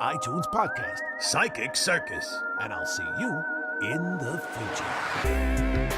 iTunes podcast, Psychic Circus. and I'll see you in the future.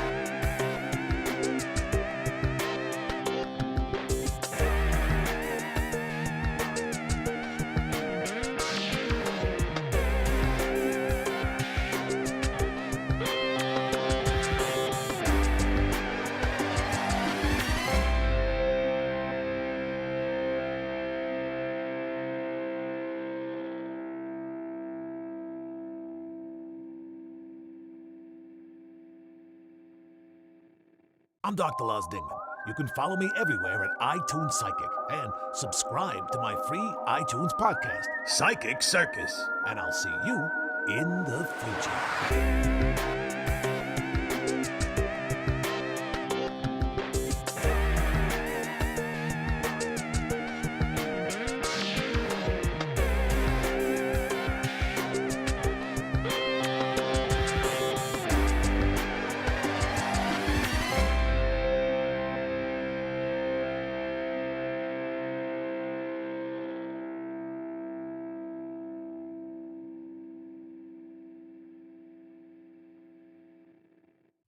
I'm Dr. Lars Dingman. You can follow me everywhere at iTunes Psychic and subscribe to my free iTunes podcast, Psychic Circus. and I'll see you in the future.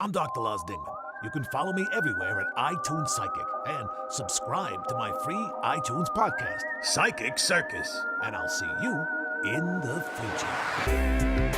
I'm Dr. Lars Dingman. You can follow me everywhere at iTunes Psychic and subscribe to my free iTunes podcast, Psychic Circus. and I'll see you in the future.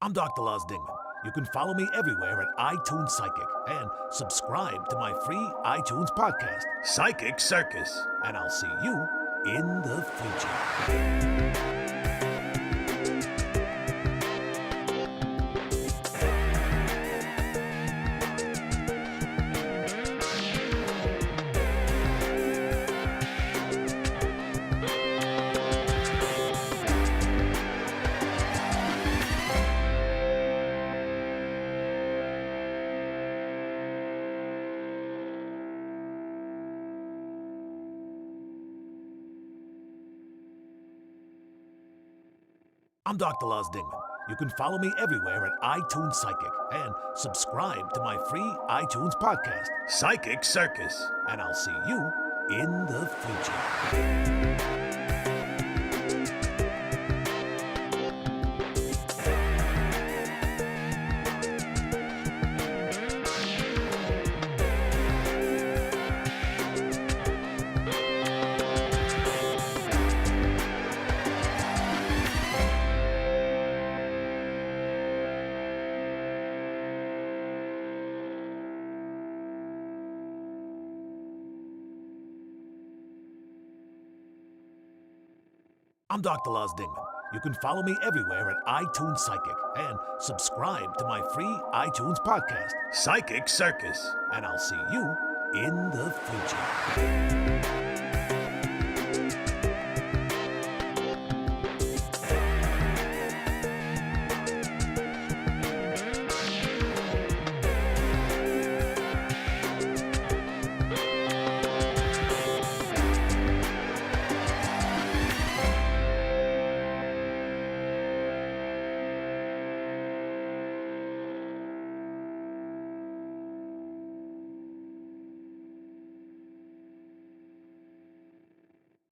I'm Dr. Lars Dingman. You can follow me everywhere at iTunes Psychic and subscribe to my free iTunes podcast, Psychic Circus. and I'll see you in the future. I'm Dr. Lars Dingman. You can follow me everywhere at iTunes Psychic and subscribe to my free iTunes podcast, Psychic Circus. and I'll see you in the future. I'm Dr. Lars Dingman. You can follow me everywhere at iTunes Psychic and subscribe to my free iTunes podcast, Psychic Circus. and I'll see you in the future.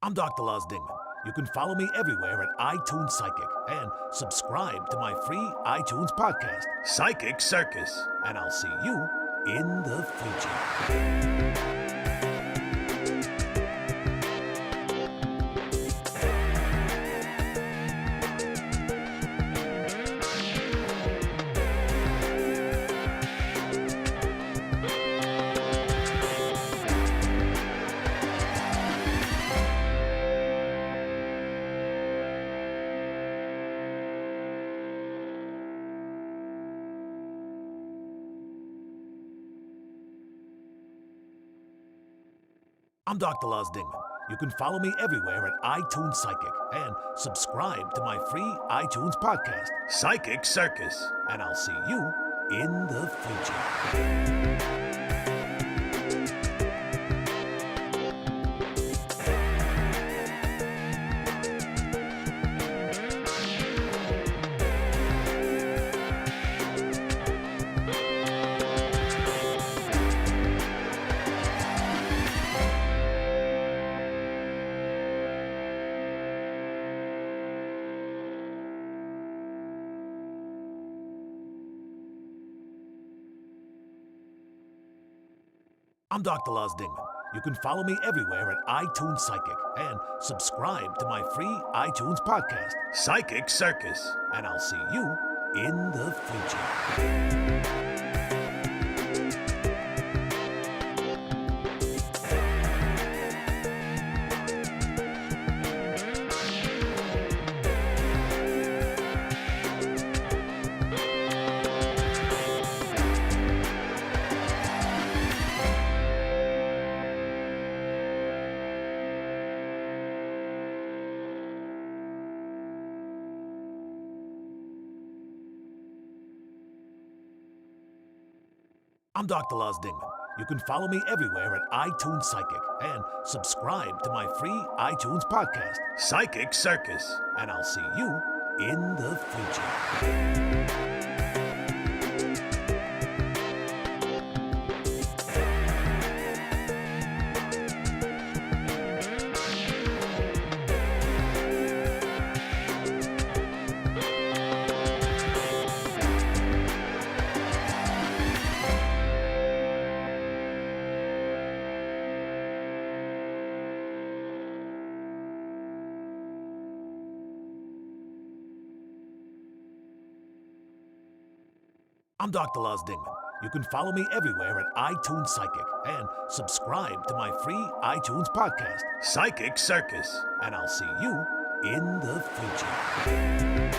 I'm Dr. Lars Dingman. You can follow me everywhere at iTunes Psychic and subscribe to my free iTunes podcast, Psychic Circus. and I'll see you in the future. I'm Dr. Lars Dingman. You can follow me everywhere at iTunes Psychic and subscribe to my free iTunes podcast, Psychic Circus. and I'll see you in the future. I'm Dr. Lars Dingman. You can follow me everywhere at iTunes Psychic and subscribe to my free iTunes podcast, Psychic Circus. and I'll see you in the future. I'm Dr. Lars Dingman. You can follow me everywhere at iTunes Psychic and subscribe to my free iTunes podcast, Psychic Circus. and I'll see you in the future. I'm Dr. Lars Dingman. You can follow me everywhere at iTunes Psychic and subscribe to my free iTunes podcast, Psychic Circus. and I'll see you in the future.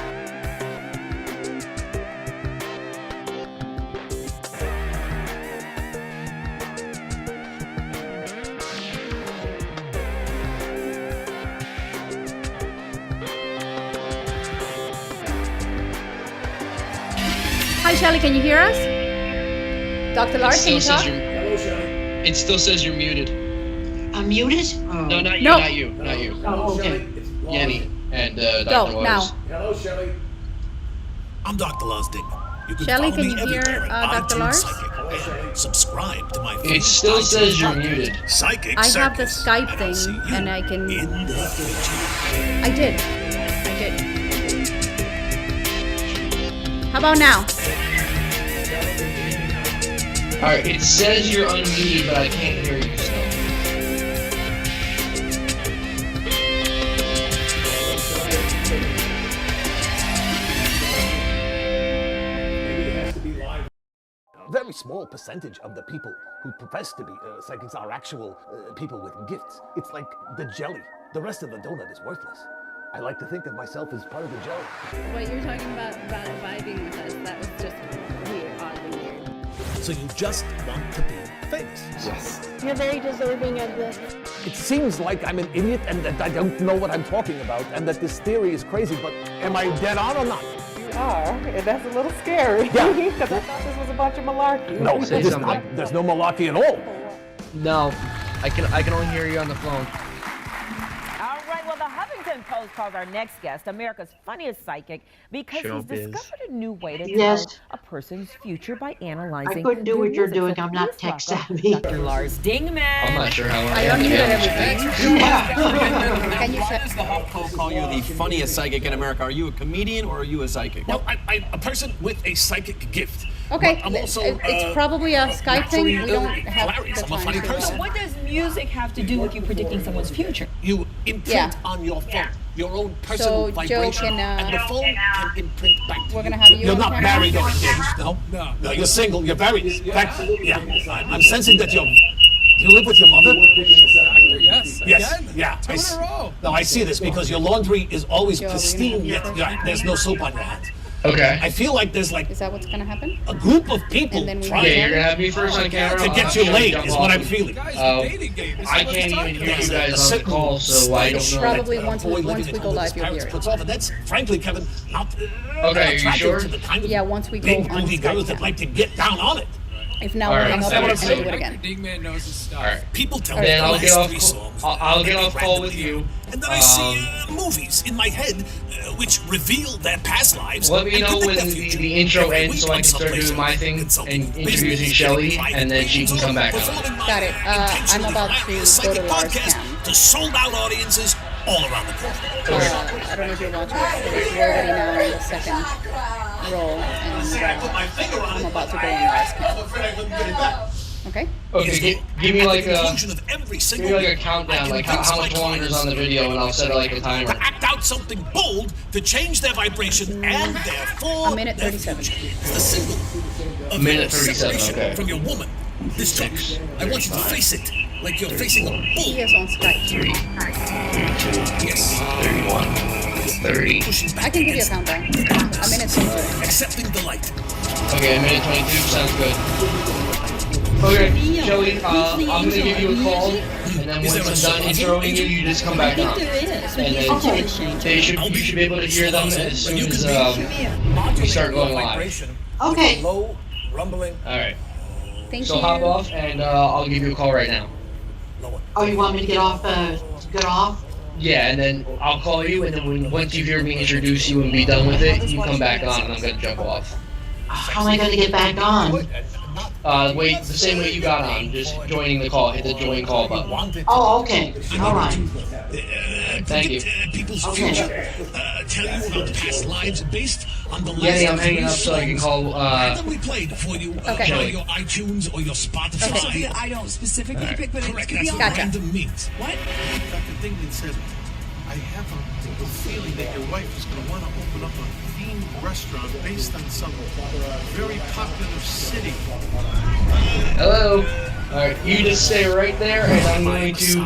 Hi, Shelley, can you hear us? Dr. Lars, can you talk? Hello, Shelley. It still says you're muted. I'm muted? No, not you, No. not you, not you. Hello, okay. Shelley. It's Lars. Yanni and Dr. Go, Waters. now. Hello, Shelley. I'm Dr. Lars Dingman. You can Shelley, follow can me you hear, everywhere at Dr. iTunes Lars? Psychic Hello, Shelley. and subscribe to my free It still iTunes says you're podcast, muted. Psychic I Circus. have the Skype and I'll see thing, you and I can... in the future. I did. How about now? Alright, it says you're unmuted, but I can't hear you still. Maybe it has to be live. A very small percentage of the people who profess to be psychics are actual people with gifts. It's like the jelly. The rest of the donut is worthless. I like to think of myself as part of the jelly. What you're talking about vibing with us, that was just weird, oddly weird. So you just want to be famous. Yes. You're very deserving of this. It seems like I'm an idiot and that I don't know what I'm talking about and that this theory is crazy, but am I dead on or not? You are, and that's a little scary. Yeah. Because I thought this was a bunch of malarkey. No, Say there's something. not. There's no malarkey at all. No, I can only hear you on the phone. All right, well, the Huffington Post calls our next guest America's funniest psychic because he's Showbiz. discovered a new way to Yes. tell a person's future by analyzing I couldn't do their what you're music. doing. So I'm not please tech welcome savvy. Dr. Lars Dingman. I'm not sure how I unmuted everything. Can you Why check? does the HuffPo call you the funniest psychic in America? Are you a comedian or are you a psychic? Well, I'm a person with a psychic gift. Okay, But I'm also, it's probably a Skype thing. We don't have hilarious. the I'm a time funny to... person. What does music have to do with you predicting someone's future? You imprint Yeah. on your phone your own So personal Joe vibration, can, and the phone can imprint back to We're you. gonna have you You're on not camera? married or engaged, no? No, you're single. You're very. Yeah, I'm sensing that you're. Do you live with your mother? Yes. Yes. Again? Yeah. Two in a row. No, I see this because your laundry is always Joe, we're pristine. gonna Yet, have you yeah, there's no soap on your hands. Okay. I feel like there's like Is that what's gonna happen? a group of people And then we trying Yeah, you're gonna have me first on camera. to get you late is what I'm feeling. I can't even hear you guys on the call, so I don't know. Probably once we go live, you'll hear it. Puts off, and that's frankly, Kevin, not Okay, are you attractive sure? to the kind of Yeah, once we go big on movie Skype girls that now. like to get down on it. If now All we right, hang up, so we'll what I'm do it again. Dingman knows his stuff. All right. People tell Then me I'll the get last off. 3 songs. I'll get off call with you. And then I see movies in my head which reveal their past lives. Let me and know predict when their future. the intro Every ends week so I I'm can start someplace doing my else, thing consulting and business, introducing Shelley, private and then she can come back on. performing my Got it. I'm about to intentionally go to psychic Lars' podcast cam. to sold-out audiences all around the country. I don't know if you're watching it. We're already now in the second roll, and I'm about to go on Lars' cam. Okay? Okay, give me like a Conclusion of every single week, countdown, I like convince how my much longer is clients on the video, and I'll set like a timer. to act out something bold to change their vibration and therefore A minute their 37. future. It's the symbol of Minute your 37, separation okay. from your woman. This time, I want you to face it like you're facing a bull. He is on Skype. Yes. 31, 30. Pushing I back can give you a against countdown. A minute 22. accepting the light. Okay, a minute 22 sounds good. Okay, Shelley, I'm gonna give you a call, and then once I'm done introing you, you just come back on. And then you should be able to hear them as soon as we start going live. Okay. Low, rumbling. All right. Thank So you. hop off, and I'll give you a call right now. Oh, you want me to get off? Get off? Yeah, and then I'll call you, and then once you hear me introduce you and be done with it, you come back on, and I'm gonna jump off. How am I going to get back on? Wait, the same way you got on, just joining the call. Hit the join call button. Oh, okay. All right. Thank you. People's Okay. future. Tell you about past lives based on the last Yeah, I'm hanging up three so I can songs call. randomly played for you Okay. by your iTunes or your Spotify. I don't specifically pick, but Correct. it That's could what be Gotcha. random means. What? Dr. Dingman says, I have a feeling that your wife is going to want to open up a themed restaurant based on some very popular city. Hello. All right, you just stay right there, and I'm going to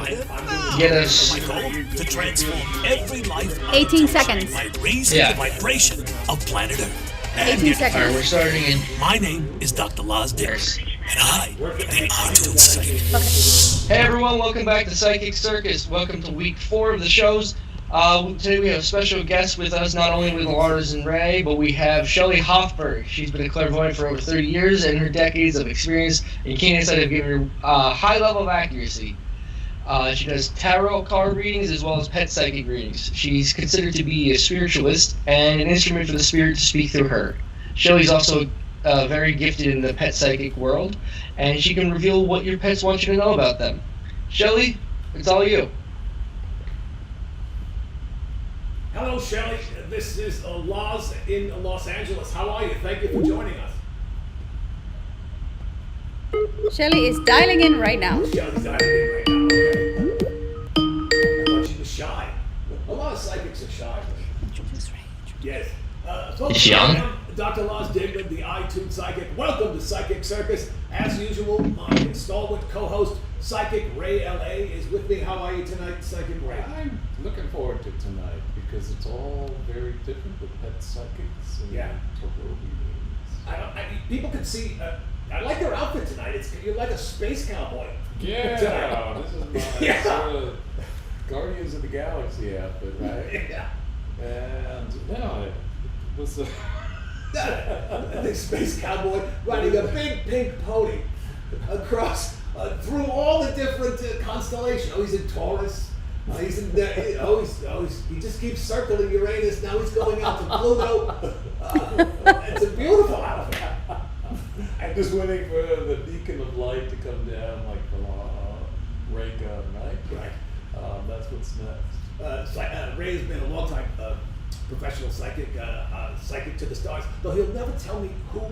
get us. My goal to transform every life 18 seconds. by raising Yeah. the vibration of planet Earth. And 18 get- All right, seconds. we're starting in. My name is Dr. Lars Dingman, and I am the iTunes Psychic. Hey everyone, welcome back to Psychic Circus. Welcome to week 4 of the shows. Today we have special guests with us, not only with Lars and Ray, but we have Shelley Hofberg. She's been a clairvoyant for over 30 years, and her decades of experience and keen insight have given her a high level of accuracy. She does tarot card readings as well as pet psychic readings. She's considered to be a spiritualist and an instrument for the spirit to speak through her. Shelley's also very gifted in the pet psychic world, and she can reveal what your pets want you to know about them. Shelley, it's all you. Hello, Shelley. This is Lars in Los Angeles. How are you? Thank you for joining us. Shelly is dialing in right now. Shelley's dialing in right now. Okay. I thought she was shy. A lot of psychics are shy. Yes. Folks, Is she on? I'm Dr. Lars Dingman, the iTunes Psychic. Welcome to Psychic Circus. As usual, my installment co-host, Psychic Ray LA, is with me. How are you tonight, Psychic Ray? I'm looking forward to tonight because it's all very different with pet psychics and tarot readings. People can see. I like your outfit tonight. You're like a space cowboy. Yeah, this is my sort of Guardians of the Galaxy outfit, right? Yeah. And it was The space cowboy riding a big pink pony across through all the different constellations. Oh, he's in Taurus. He's in he just keeps circling Uranus. Now he's going out to Pluto. It's a beautiful outfit. I'm just waiting for the beacon of light to come down like from ray gun, right? Right. That's what's next. Ray has been a long time professional psychic, psychic to the stars, though he'll never tell me who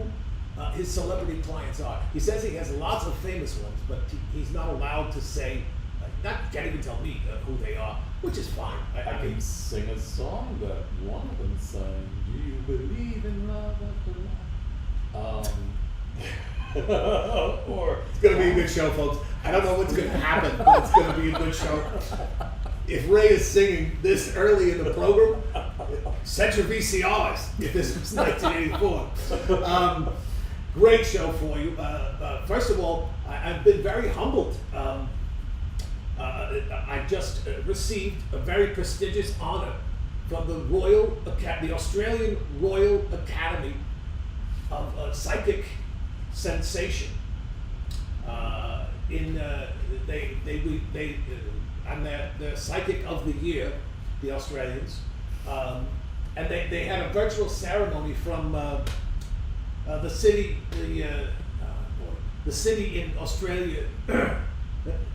his celebrity clients are. He says he has lots of famous ones, but he's not allowed to say, can't even tell me who they are, which is fine. I can sing a song that one of them sang, Do you believe in love after life? Or it's going to be a good show, folks. I don't know what's going to happen, but it's going to be a good show. If Ray is singing this early in the program, Set your VCRs if this was 1984. Great show for you. First of all, I've been very humbled. I just received a very prestigious honor from the Australian Royal Academy of Psychic Sensation. I'm their Psychic of the Year, the Australians, and they had a virtual ceremony from the city in Australia.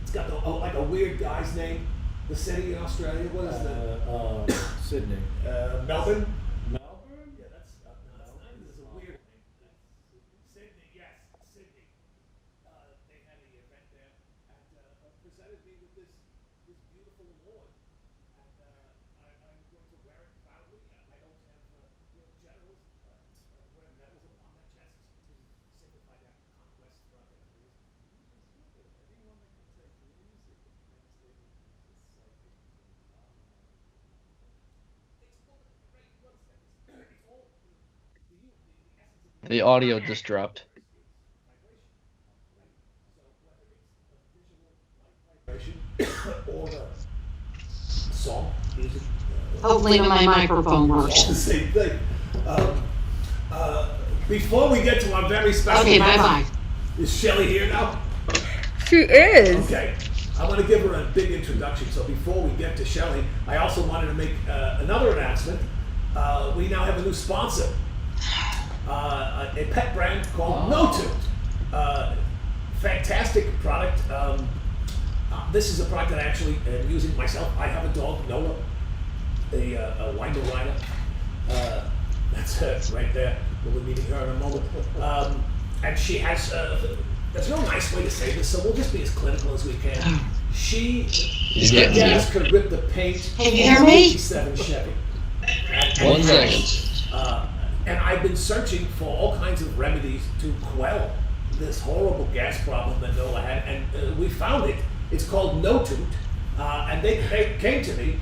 It's got like a weird guy's name. The city in Australia. What is Sydney. Melbourne. Melbourne. Yeah, that's a weird name. Sydney. Yes, Sydney. They had an event there and presented me with this beautiful award, and I'm going to wear it proudly. I don't have generals wear medals on my chest to signify that conquest for other countries. Anyone that can take music and translate it into psychic phenomena. The audio just dropped. Or song, music. Hopefully my microphone works. The same thing. Before we get to our very special Okay, bye-bye. Is Shelley here now? She is. Okay. I want to give her a big introduction. So before we get to Shelley, I also wanted to make another announcement. We now have a new sponsor. A pet brand called No2. Fantastic product. This is a product that I actually am using myself. I have a dog, Nola, a Weimaraner. That's her right there. We'll be meeting her in a moment. And she has, there's no nice way to say this, so we'll just be as clinical as we can. She could rip the paint Can you hear me? 87 Chevy. 1 second. And I've been searching for all kinds of remedies to quell this horrible gas problem that Nola had, and we found it. It's called No2, and they came to me,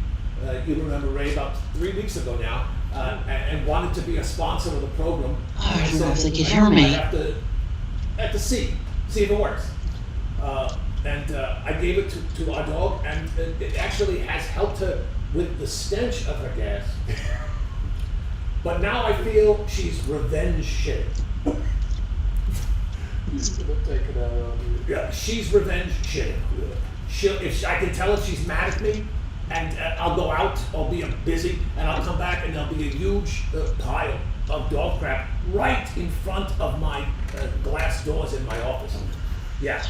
you remember, Ray, about 3 weeks ago now, and wanted to be a sponsor of the program. I don't know if they can hear me. I have to see if it works. And I gave it to our dog, and it actually has helped her with the stench of her gas. But now I feel she's revenge shitting. He's gonna take it out on you. Yeah, she's revenge shitting. I can tell if she's mad at me, and I'll go out, I'll be busy, and I'll come back, and there'll be a huge pile of dog crap right in front of my glass doors in my office. Yeah.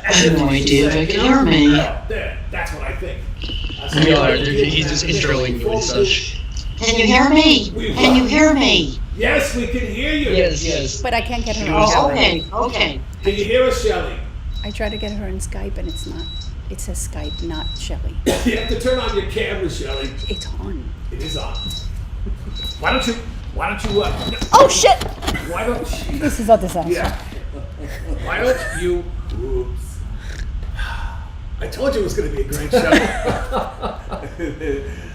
I have no idea if I can hear me. There, that's what I think. He's just introing you and such. Can you hear me? Can you hear me? Yes, we can hear you. Yes. But I can't get her on Oh, Skype. okay. Can you hear us, Shelley? I tried to get her on Skype and it's not. It says Skype, not Shelley. You have to turn on your camera, Shelley. It's on. It is on. Why don't you? Oh shit! Why don't you? This is a disaster. Yeah. Why don't you? Oops. I told you it was going to be a great show.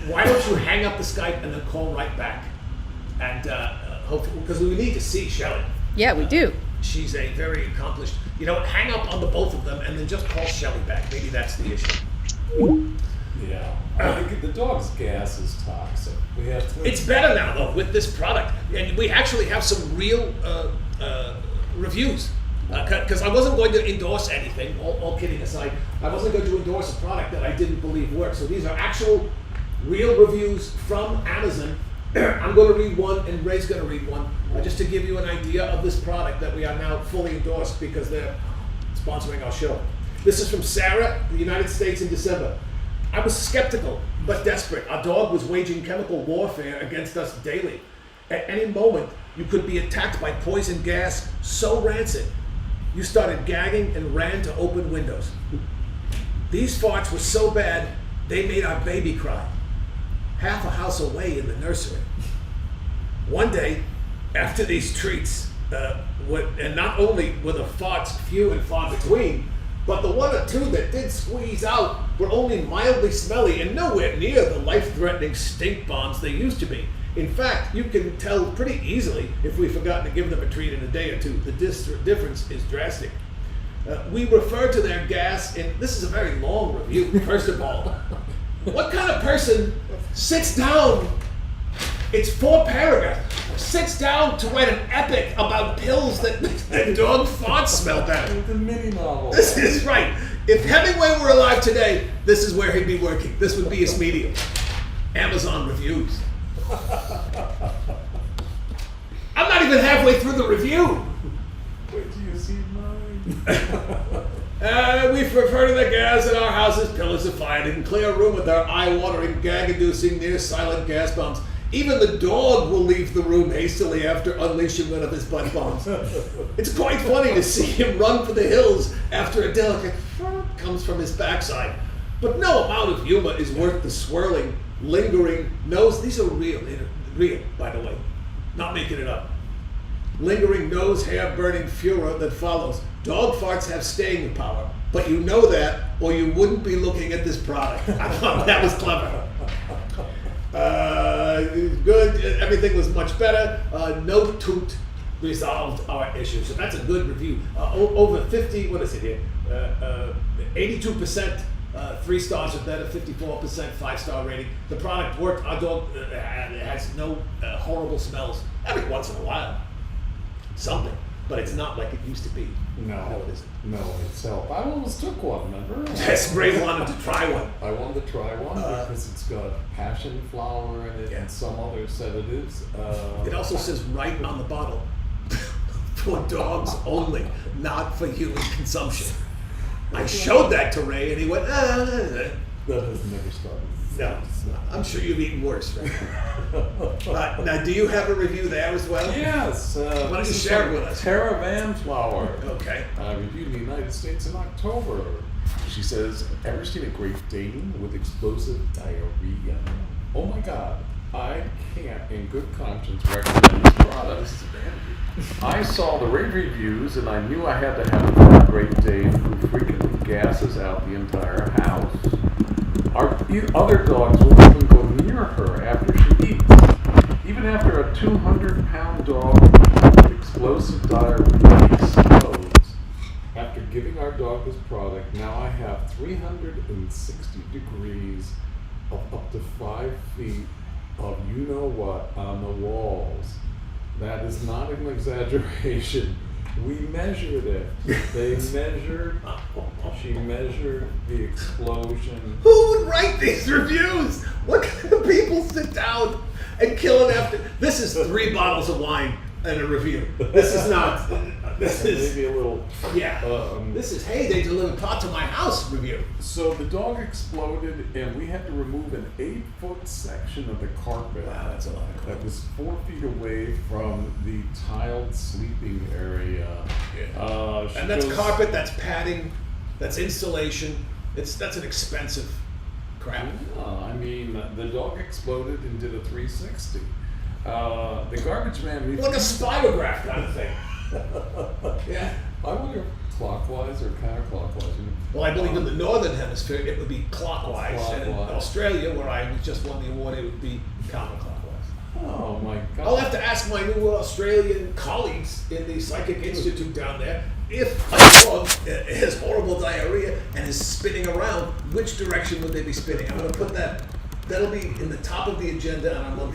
Why don't you hang up the Skype and then call right back? And hopefully, because we need to see Shelley. Yeah, we do. She's a very accomplished. Hang up on the both of them and then just call Shelley back. Maybe that's the issue. Yeah. I think the dog's gas is toxic. We have to. It's better now though with this product, and we actually have some real reviews. Because I wasn't going to endorse anything. All kidding aside, I wasn't going to endorse a product that I didn't believe worked. So these are actual, real reviews from Amazon. I'm going to read one, and Ray's going to read one, just to give you an idea of this product that we are now fully endorsed because they're sponsoring our show. This is from Sarah, the United States, in December. I was skeptical, but desperate. Our dog was waging chemical warfare against us daily. At any moment, you could be attacked by poison gas so rancid, you started gagging and ran to open windows. These farts were so bad, they made our baby cry. Half a house away in the nursery. One day, after these treats, and not only were the farts few and far between, but the one or two that did squeeze out were only mildly smelly and nowhere near the life-threatening stink bombs they used to be. In fact, you can tell pretty easily if we've forgotten to give them a treat in a day or two. The difference is drastic. We refer to their gas in, this is a very long review, first of all. What kind of person sits down, it's 4 paragraphs, sits down to write an epic about pills that dog farts smell better? The mini novel. This is right. If Hemingway were alive today, this is where he'd be working. This would be his medium. Amazon reviews. I'm not even halfway through the review. Wait till you see mine. We refer to the gas in our house as pillars of fire. They can clear a room with our eye-watering, gag-inducing, near-silent gas bombs. Even the dog will leave the room hastily after unleashing one of his butt bombs. It's quite funny to see him run for the hills after a delicate comes from his backside. But no amount of humor is worth the swirling, lingering nose. These are real, by the way. Not making it up. Lingering nose, hair-burning furor that follows. Dog farts have staying power, but you know that, or you wouldn't be looking at this product. I thought that was clever. Good. Everything was much better. No toot resolved our issue. So that's a good review. Over 50. What is it here? 82%. 3 stars or better, 54% 5-star rating. The product worked. Our dog has no horrible smells. Every once in a while, something, but it's not like it used to be. No, it isn't. No, itself. I almost took one, remember? Yes, Ray wanted to try one. I wanted to try one because it's got passion flower in it and some other sedatives. It also says right on the bottle, for dogs only, not for human consumption. I showed that to Ray and he went, That has never started. No, I'm sure you've eaten worse, right? Now, do you have a review there as well? Yes. Why don't you share it with us? Caravan Flower. Okay. Reviewed in the United States in October. She says, ever seen a Great Dane with explosive diarrhea? Oh my God, I can't in good conscience recommend this product. I saw the rave reviews and I knew I had to have a Great Dane who frequently gasses out the entire house. Our other dogs will even go near her after she eats. Even after a 200-pound dog with explosive diarrhea explodes. After giving our dog this product, now I have 360 degrees of up to 5 feet of you-know-what on the walls. That is not an exaggeration. We measured it. They measured, she measured the explosion. Who would write these reviews? What kind of people sit down and kill it after? This is 3 bottles of wine and a review. This is not, this is, maybe a little, this is, hey, they delivered pot to my house review. So the dog exploded and we had to remove an 8-foot section of the carpet. Wow, that's a lot of carpet. That was 4 feet away from the tiled sleeping area. And that's carpet, that's padding, that's insulation. That's an expensive crap. I mean, the dog exploded and did a 360. The garbage man... Like a spirograph kind of thing. Yeah. I wonder if clockwise or counterclockwise. Well, I believe in the northern hemisphere it would be clockwise. And in Australia, where I just won the award, it would be counterclockwise. Oh my God. I'll have to ask my new Australian colleagues in the Psychic Institute down there, if a dog has horrible diarrhea and is spinning around, which direction would they be spinning? I'm going to put that, that'll be in the top of the agenda on our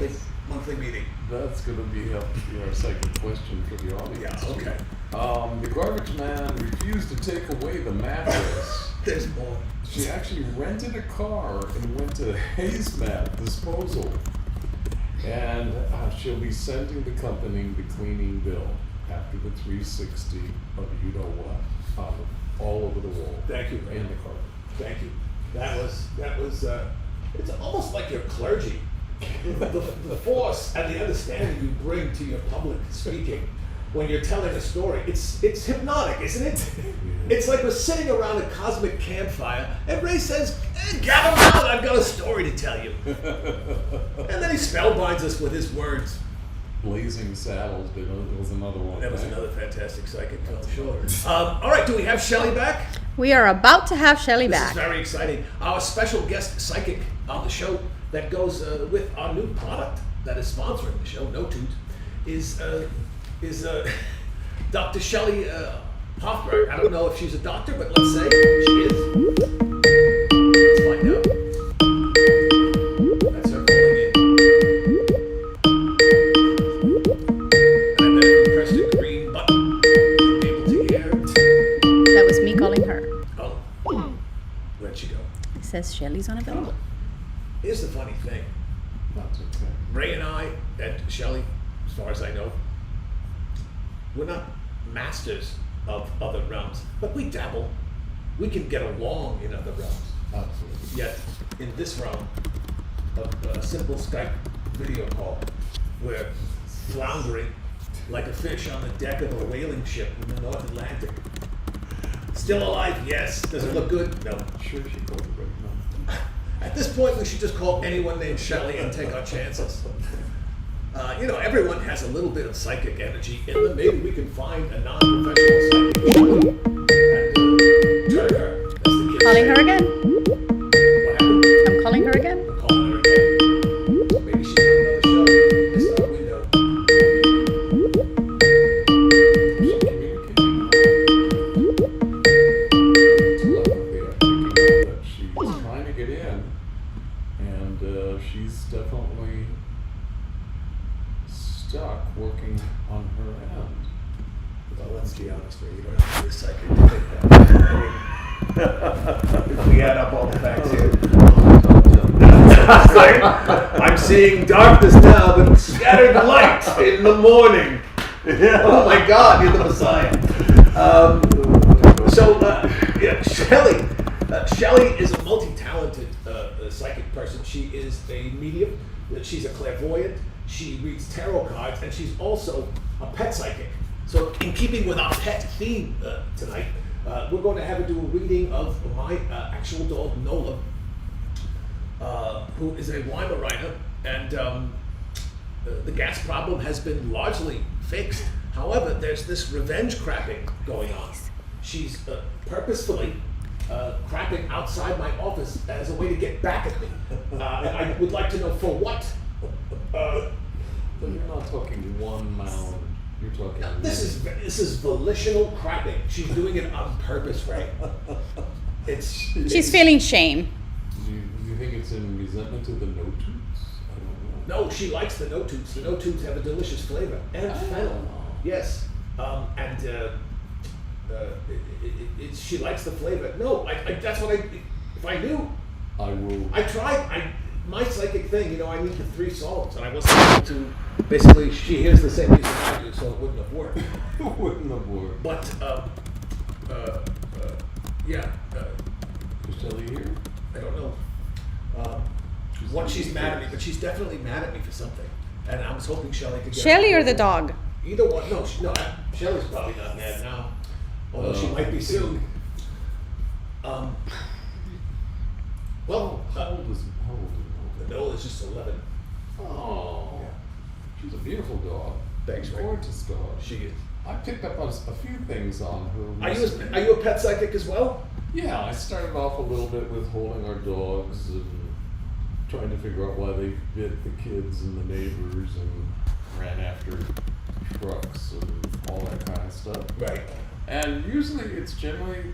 monthly meeting. That's going to be our second question for the audience. Yeah, okay. The garbage man refused to take away the mattress. There's more. She actually rented a car and went to Hazmat Disposal. And she'll be sending the company the cleaning bill after the 360 of you-know-what all over the wall. Thank you, Ray. And the carpet. Thank you. That was it's almost like you're clergy. The force and the understanding you bring to your public speaking when you're telling a story, it's hypnotic, isn't it? It's like we're sitting around a cosmic campfire and Ray says, hey, gather around, I've got a story to tell you. And then he spellbinds us with his words. Blazing Saddles was another one. That was another fantastic psychic film, sure. All right, do we have Shelley back? We are about to have Shelley This back. is very exciting. Our special guest psychic on the show that goes with our new product that is sponsoring the show, No Toot, is Dr. Shelley Hofberg. I don't know if she's a doctor, but let's say she is. Let's find out. That's her calling in. And then if you press the green button, you'll be able to hear. That was me calling her. Oh, where'd she go? It says Shelley's unavailable. Here's the funny thing. That's okay. Ray and I, and Shelley, as far as I know, we're not masters of other realms, but we dabble. We can get along in other realms. Absolutely. Yet, in this realm, a simple Skype video call, we're floundering like a fish on the deck of a whaling ship in the North Atlantic. Still alive? Yes. Does it look good? No. Sure, she called it right now. At this point, we should just call anyone named Shelley and take our chances. Everyone has a little bit of psychic energy in them. Maybe we can find a non-professional psychic and turn her. As the kids Calling say. her again. What happened? I'm calling her again. We're calling her again. Maybe she's on another show. Missed our window. She's trying to get in, and she's definitely stuck working on her end. Well, let's be honest, Ray. You don't have to be a psychic to think that. If we add up all the facts here. I'm seeing darkness now, but scattered light in the morning. Oh my God, you're the Messiah. Shelley is a multi-talented psychic person. She is a medium. She's a clairvoyant. She reads tarot cards, and she's also a pet psychic. So, in keeping with our pet theme tonight, we're going to have her do a reading of my actual dog, Nola, who is a Weimaraner, and the gas problem has been largely fixed. However, there's this revenge crapping going on. She's purposefully crapping outside my office as a way to get back at me. And I would like to know for what. But you're not talking one mound. You're talking. This is volitional crapping. She's doing it on purpose, Ray. She's feeling shame. Do you think it's in resentment to the no toots? I don't know. No, she likes the no toots. The no toots have a delicious flavor and fennel. Yes, she likes the flavor. No, that's what if I knew. I will. I tried. My psychic thing, I need the 3 songs, and I wasn't able to. Basically, she hears the same music I do, so it wouldn't have worked. It wouldn't have worked. But yeah. Is Shelley here? I don't know. What she's mad at me, but she's definitely mad at me for something, and I was hoping Shelley could get. Shelley or the dog? Either one. No, Shelley's probably not mad now, although she might be soon. Well, how old is Nola is just 11. Oh, yeah. She's a beautiful dog. Thanks, Ray. Gorgeous dog. She is. I picked up on a few things on her. Are you a pet psychic as well? Yeah, I started off a little bit with holding our dogs and trying to figure out why they bit the kids and the neighbors and ran after trucks and all that kind of stuff. Right. And usually it's generally,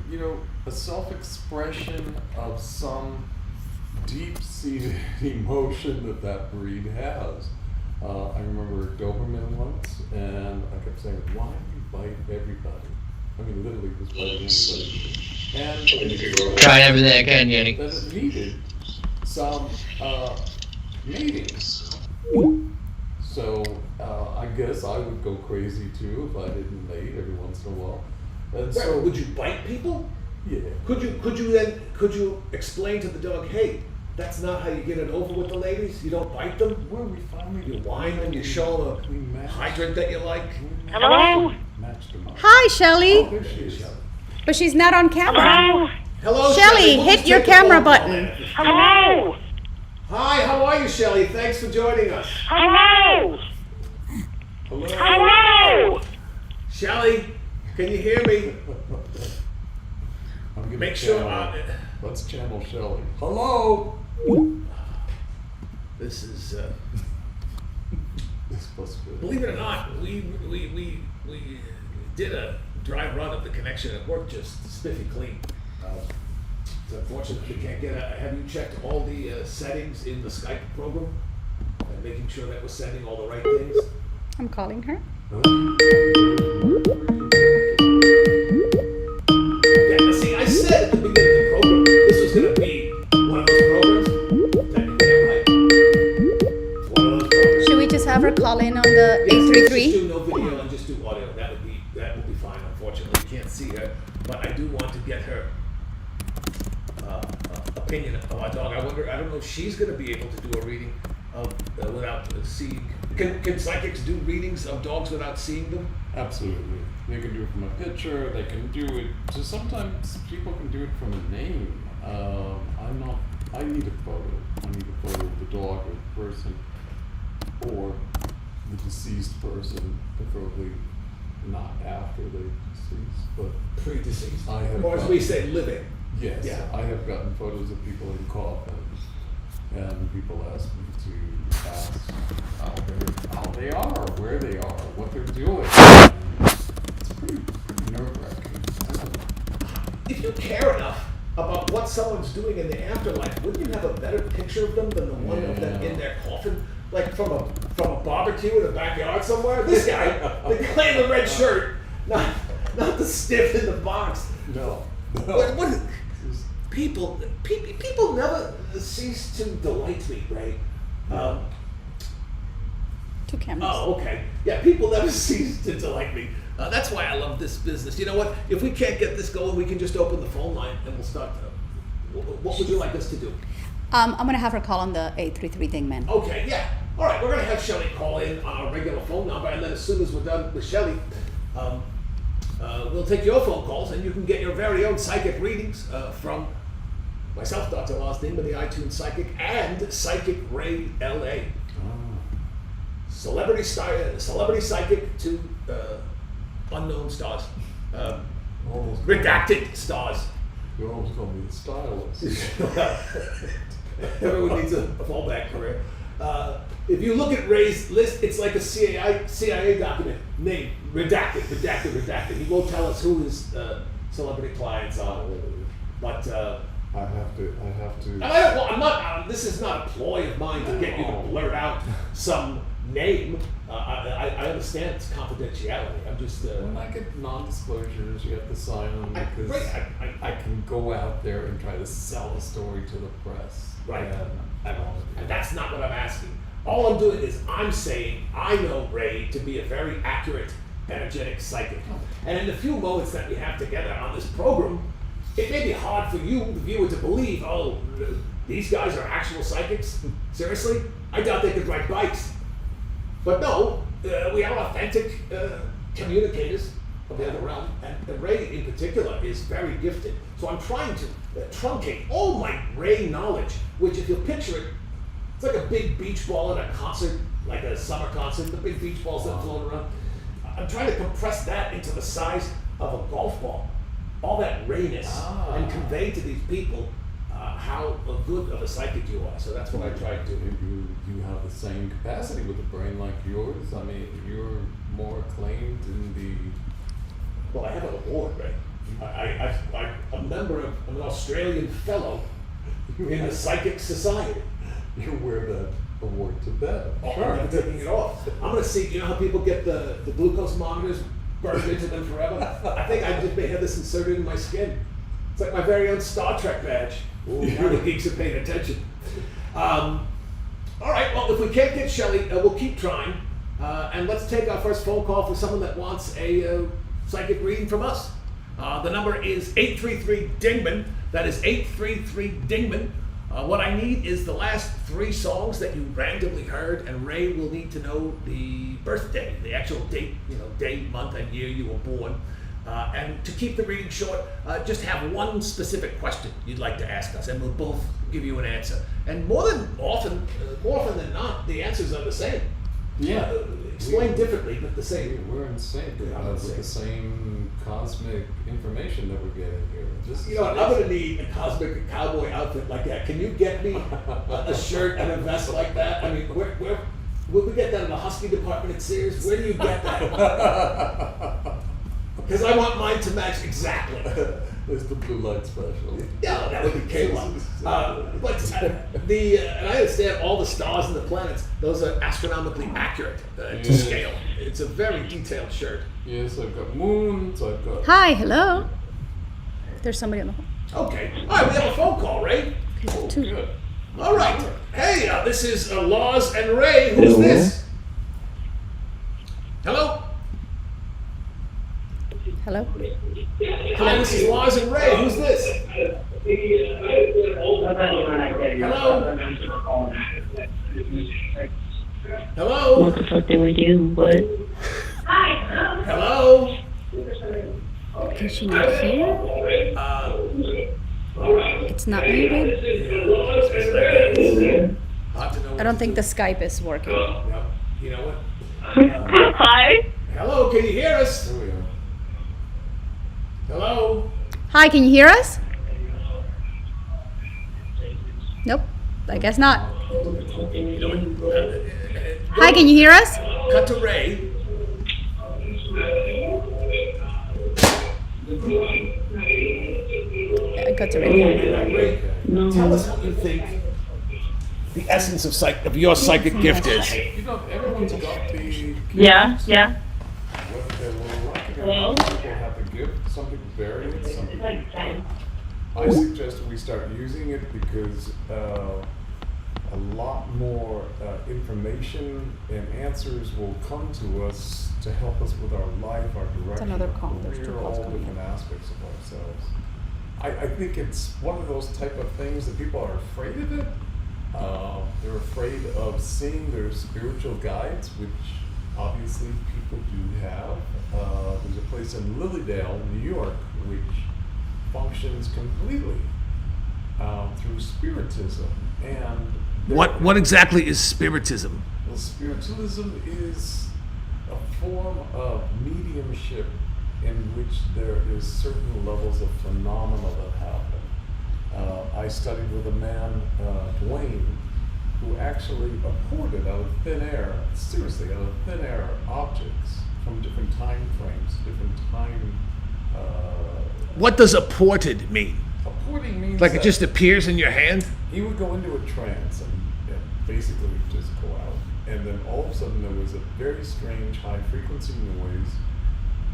a self-expression of some deep-seated emotion that breed has. I remember a Doberman once, and I kept saying, why do you bite everybody? I mean, literally just biting anybody. And try everything I can, Yanni. That it needed some mating. So I guess I would go crazy too if I didn't mate every once in a while. And so would you bite people? Yeah. Could you explain to the dog, hey, that's not how you get it over with the ladies? You don't bite them? Well, we finally. You whine them, you show them a hydrant that you like. Hello? Matched them up. Hi, Shelley. Oh, there she is. But she's not on camera. Hello, Shelley, We'll hit just your take the camera phone call, button. man. Hello? Hi, how are you, Shelley? Thanks for joining us. Hello? Hello? Hello? Shelley, can you hear me? I'm Make sure. Let's channel Shelley. Hello. This is. Believe it or not, we did a dry run of the connection. It worked just spiffy clean. It's unfortunate we can't get. Have you checked all the settings in the Skype program and making sure that we're sending all the right things? I'm calling her. Yeah, see, I said at the beginning of the program this was going to be one of those programs. Technically, I'm right. One of those programs. Should we just have her call in on the Yes, 833? just do no video and just do audio. That will be fine. Unfortunately, you can't see her, but I do want to get her opinion of our dog. I don't know if she's going to be able to do a reading of without seeing. Can psychics do readings of dogs without seeing them? Absolutely. They can do it from a picture. They can do it. So sometimes people can do it from a name. I need a photo. I need a photo of the dog or the person, or the deceased person, preferably not after they deceased, but Pre-deceased. I have. Or as we say, living. Yes, Yeah. I have gotten photos of people in coffins, and people ask me to ask how they are, where they are, what they're doing. It's pretty nerve-wracking. If you care enough about what someone's doing in the afterlife, wouldn't you have a better picture of them than the one of them in their coffin? Like from a barbecue in a backyard somewhere? This guy, the guy in the red shirt, not the stiff in the box. No. What people never cease to delight me, right? Two cameras. Oh, okay. Yeah, people never cease to delight me. That's why I love this business. You know what? If we can't get this going, we can just open the phone line and we'll start. What would you like us to do? I'm going to have her call on the 833 Dingman. Okay, yeah. All right, we're going to have Shelley call in on our regular phone number, and then as soon as we're done with Shelley, we'll take your phone calls, and you can get your very own psychic readings from myself, Dr. Lars Dingman, the iTunes Psychic, and Psychic Ray LA. Celebrity psychic to unknown stars. Redacted stars. You almost call me the stylist. Everyone needs a fallback career. If you look at Ray's list, it's like a CIA document. Name, redacted. He won't tell us who his celebrity clients are. But I have to. I'm not. This is not a ploy of mine to get you to blurt out some name. I understand it's confidentiality. I'm just. When I get non-disclosures, you have to sign them because I can go out there and try to sell a story to the press. Right. And that's not what I'm asking. All I'm doing is I'm saying I know Ray to be a very accurate, energetic psychic. And in the few moments that we have together on this program, it may be hard for you, the viewer, to believe, oh, these guys are actual psychics? Seriously? I doubt they could ride bikes. But no, we are authentic communicators of the other realm, and Ray in particular is very gifted. So I'm trying to truncate all my Ray knowledge, which if you picture it, it's like a big beach ball at a concert, like a summer concert, the big beach balls that float around. I'm trying to compress that into the size of a golf ball, all that Rayness, and convey to these people how good of a psychic you are. So that's what I try to do. You have the same capacity with a brain like yours. I mean, you're more acclaimed in the... Well, I have an award, right? I'm a member of an Australian fellow in the Psychic Society. You wear that award to bed. Sure. I'm never taking it off. I'm going to see, you know how people get the glucose monitors burned into them forever? I think I just may have this inserted in my skin. It's like my very own Star Trek badge. Ooh, now the geeks are paying attention. All right, well, if we can't get Shelley, we'll keep trying. And let's take our first phone call for someone that wants a psychic reading from us. The number is 833-DINGMAN. That is 833-DINGMAN. What I need is the last 3 songs that you randomly heard, and Ray will need to know the birthday, the actual date, day, month, and year you were born. And to keep the reading short, just have one specific question you'd like to ask us, and we'll both give you an answer. And more often than not, the answers are the same. Yeah. explained differently, but the same. We're in sync with the same cosmic information that we're getting here. You know what, I'm going to need a cosmic cowboy outfit like that. Can you get me a shirt and a vest like that? I mean, where will we get that in the Husky department at Sears? Where do you get that? Because I want mine to match exactly. There's the blue light special. Yeah, that would be K1. But and I understand all the stars and the planets, those are astronomically accurate to scale. It's a very detailed shirt. Yes, I've got moons, I've got... Hi, hello. There's somebody on the phone. Okay. All right, we have a phone call, Ray. Oh, good. All right. Hey, this is Lars and Ray. Who's this? Hello? Hello? Hi, this is Lars and Ray. Who's this? Hello? Hello? What the fuck they were doing, what? Hello? Can she not hear? It's not muted. I don't think the Skype is working. You know what? Hi. Hello, can you hear us? Here we are. Hello? Hi, can you hear us? Nope, I guess not. Hi, can you hear us? Cut to Ray. Cut to Ray. Ray, tell us what you think the essence of your psychic gift is. You know, everyone's got the... Yeah. Hello? People have the gift, some people bury it, some people don't. I suggest we start using it because a lot more information and answers will come to us to help us with our life, our direction, another call. There's two career, calls all coming different aspects of ourselves. I think it's one of those type of things that people are afraid of it. They're afraid of seeing their spiritual guides, which obviously people do have. There's a place in Lilydale, New York, which functions completely through spiritism. And What exactly is spiritism? well, spiritualism is a form of mediumship in which there is certain levels of phenomena that happen. I studied with a man, Dwayne, who actually apported out of thin air, seriously, out of thin air objects from different time frames, different time. What does apported mean? Apporting means Like it that just appears in your hand? he would go into a trance and basically just go out. And then all of a sudden there was a very strange high frequency noise,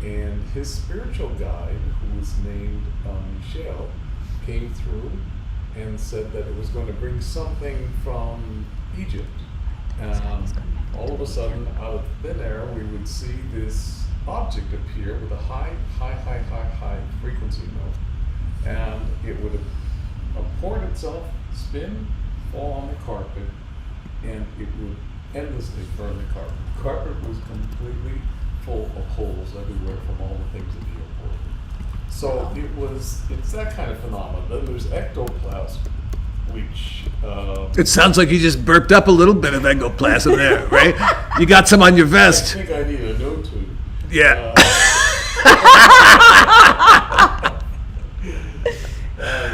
and his spiritual guide, who was named Michelle, came through and said that it was going to bring something from Egypt. And all of a sudden, out of thin air, we would see this object appear with a high frequency note. And it would apport itself, spin, fall on the carpet, and it would endlessly burn the carpet. The carpet was completely full of holes everywhere from all the things that he apported. So it's that kind of phenomenon. Then there's ectoplasm, which... It sounds like you just burped up a little bit of ectoplasm there, right? You got some on your vest. I think I need a note tube. Yeah.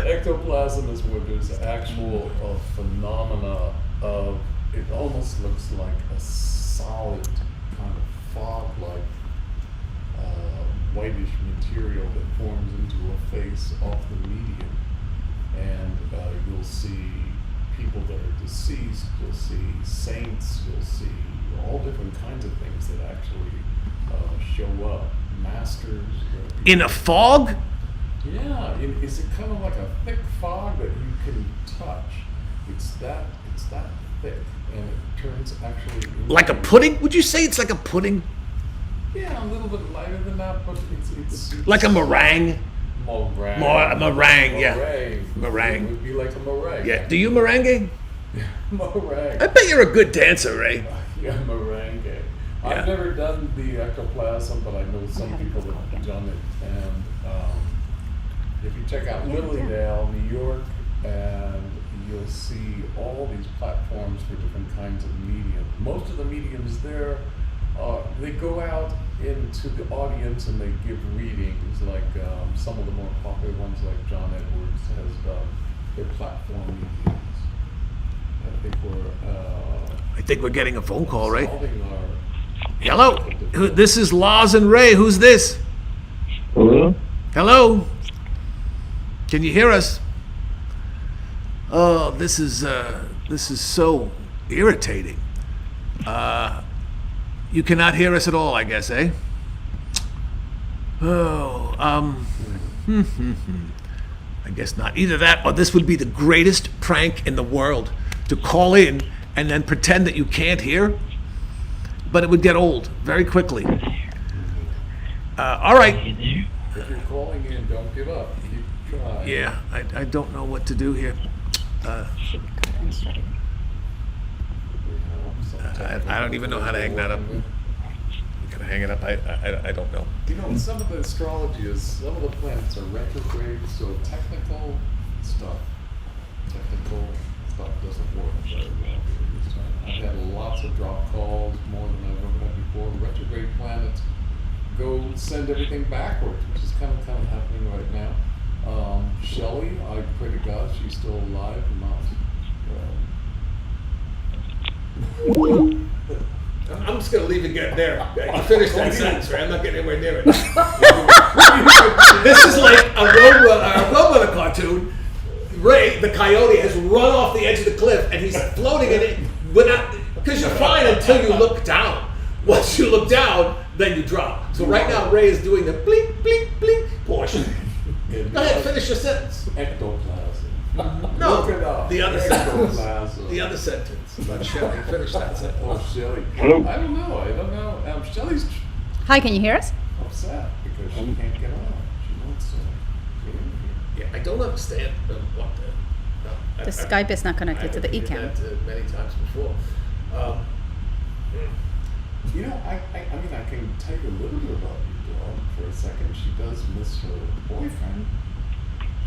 Ectoplasm is where there's actual phenomena of, it almost looks like a solid kind of fog-like whitish material that forms into a face off the medium. And you'll see people that are deceased, you'll see saints, you'll see all different kinds of things that actually show up. Masters. In a fog? Yeah, is it kind of like a thick fog that you can touch? It's that thick, and it turns actually into Like a pudding? Would you say it's like a pudding? Yeah, a little bit lighter than that, but it's Like a meringue? Meringue, yeah. It Meringue would be like a meringue. Yeah. Do you merengue? Meringue. I bet you're a good dancer, Ray. Yeah, meringue. I've never done the ectoplasm, but I know some people that have done it. And if you check out Lilydale, New York, and you'll see all these platforms for different kinds of mediums. Most of the mediums there they go out into the audience and they give readings, like some of the more popular ones, like John Edwards has done. Their platform meetings. I think we're getting a phone call, right? Solving our Hello, this is Lars and Ray. Who's this? Hello? Hello? Can you hear us? Oh, this is so irritating. You cannot hear us at all, I guess, eh? Oh, I guess not. Either that or this would be the greatest prank in the world, to call in and then pretend that you can't hear. But it would get old very quickly. All right. If you're calling in, don't give up. Keep trying. Yeah, I don't know what to do here. I don't even know how to hang that up. Can I hang it up? I don't know. You know, some of the astrology is, some of the planets are retrograde, so technical stuff doesn't work very well this time. I've had lots of drop calls, more than I've ever had before. Retrograde planets go send everything backwards, which is kind of happening right now. Shelley, I pray to God she's still alive and not. I'm just going to leave it there. You finish that sentence, right? I'm not getting anywhere near it. This is like a Roadrunner cartoon. Ray, the coyote, has run off the edge of the cliff, and he's floating in it because you're fine until you look down. Once you look down, then you drop. So right now, Ray is doing the blink, blink, blink portion. Go ahead, finish your sentence. Ectoplasm. No, Look it up. the other sentence. Ectoplasm. The other sentence. But Shelley, finish that sentence. Oh, Shelley. Hello? I don't know. Shelley's Hi, can you hear us? upset because she can't get on. She wants to get in here. Yeah, I don't understand what The Skype is not connected to the I've eCam. that many times before. You know, I mean, I can tell you a little bit about your dog for a second. She does miss her boyfriend.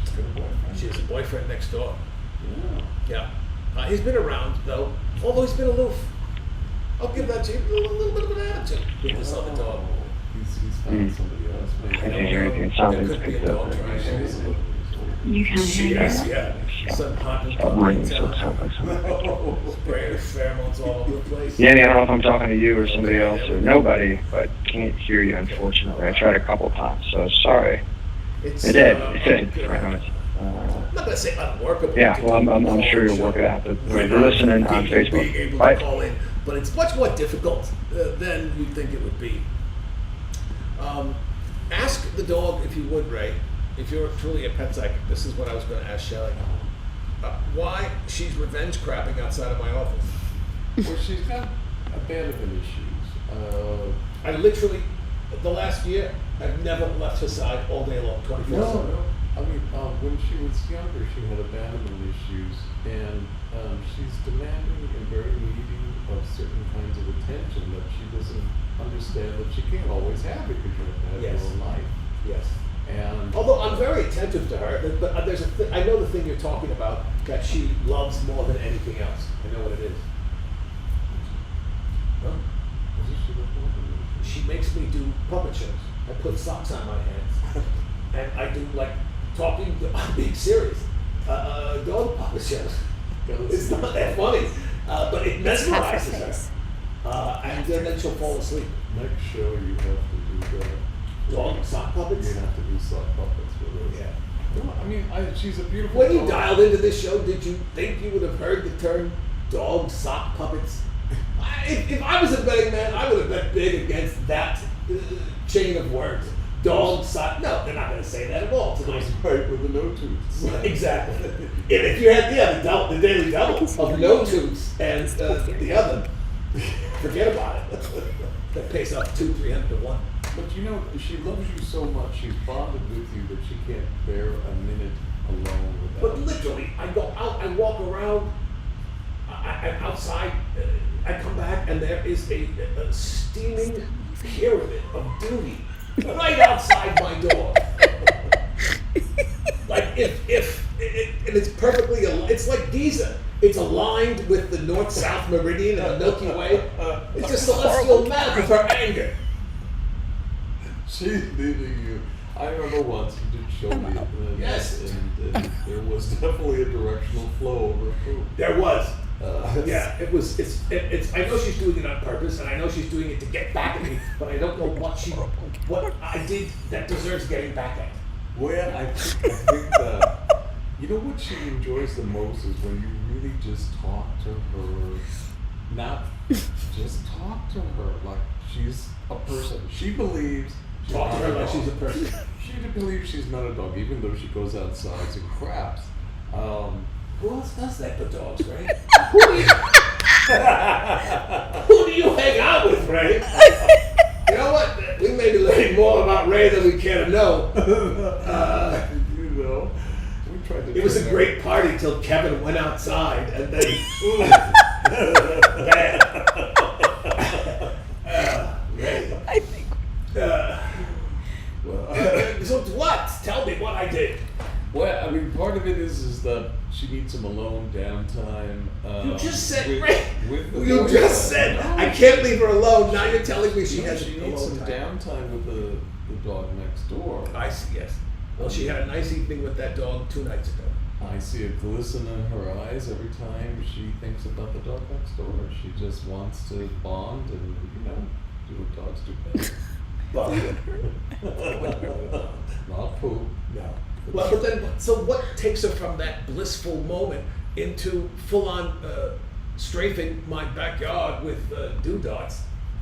She's got a boyfriend. She has a boyfriend next door. Yeah. Yeah. He's been around, though, although he's been aloof. I'll give that to you. A little bit of an attitude with this other dog. He's found somebody else. Maybe. I didn't hear anything. It sounds There like could be it's a dog picked up. trying. You can't hear Yes, me. yeah. Some hunting Mine puppies still sounds like something. spraying pheromones all over the place. Yeah, I don't know if I'm talking to you or somebody else or nobody, but can't hear you, unfortunately. I tried a couple times, so sorry. It's, It did. I know it's, I'm not going to say unworkable. yeah, well, I'm sure you'll work it out. But if you're listening on Being able Facebook, to bye. call in, but it's much more difficult than you'd think it would be. Ask the dog, if you would, Ray, if you're truly a pet psychic, this is what I was going to ask Shelley. Why she's revenge crapping outside of my office. Well, she's got abandonment issues. I literally, the last year, I've never left her side all day long, 24/7. No. I mean, when she was younger, she had abandonment issues, and she's demanding and very needy of certain kinds of attention that she doesn't understand that she can't always have it because you have to have Yes. your own life. Yes. And Although I'm very attentive to her, but there's I know the thing you're talking about that she loves more than anything else. I know what it is. Huh? She makes me do puppet shows. I put socks on my hands, and I do like talking. I'm being serious. Dog puppet shows. It's not that funny, but it mesmerizes her. And then she'll fall asleep. next show you have to do the Dog sock puppets. You have to do sock puppets with her. Yeah. No, I mean, she's a beautiful. When you dog. dialed into this show, did you think you would have heard the term dog sock puppets? If I was a betting man, I would have bet big against that chain of words. Dog sock. No, they're not going to say that at all. Goes right with the no toots. Exactly. If you had the daily double of no toots and the other, forget about it. That pays off 200-300 to 1. But you know, she loves you so much, she's bonded with you that she can't bear a minute alone without But literally, I go out, I walk around, I'm outside, I come back, and there is a steaming pyramid of duty right outside my door. Like if and it's perfectly, it's like Giza. It's aligned with the north-south meridian and the Milky Way. It's a celestial map of her anger. She's leading you. I remember once you did show me that. Yes. And there was definitely a directional flow of her poop. There was. Yeah, it was. It's. I know she's doing it on purpose, and I know she's doing it to get back at me. But I don't know what I did that deserves getting back at. Well, I think that you know what she enjoys the most is when you really just talk to her, not just talk to her like she's a person. She believes. Talk to her like she's a person. She believes she's not a dog, even though she goes outside and craps. Who else does that but dogs, Ray? Who do you hang out with, Ray? You know what? We may be learning more about Ray than we care to know. You know, we tried to. It was a great party till Kevin went outside, and then. Ray. I think. So what? Tell me what I did. Well, I mean, part of it is that she needs some alone downtime. You just said, Ray. You just said I can't leave her alone. Now you're telling me she needs some downtime with the dog next door. I see. Yes. Well, she had a nice evening with that dog 2 nights ago. I see a glisten in her eyes every time she thinks about the dog next door. She just wants to bond and do what dogs do best. Not poop. No. Well, but then, so what takes her from that blissful moment into full-on strafing my backyard with doodads?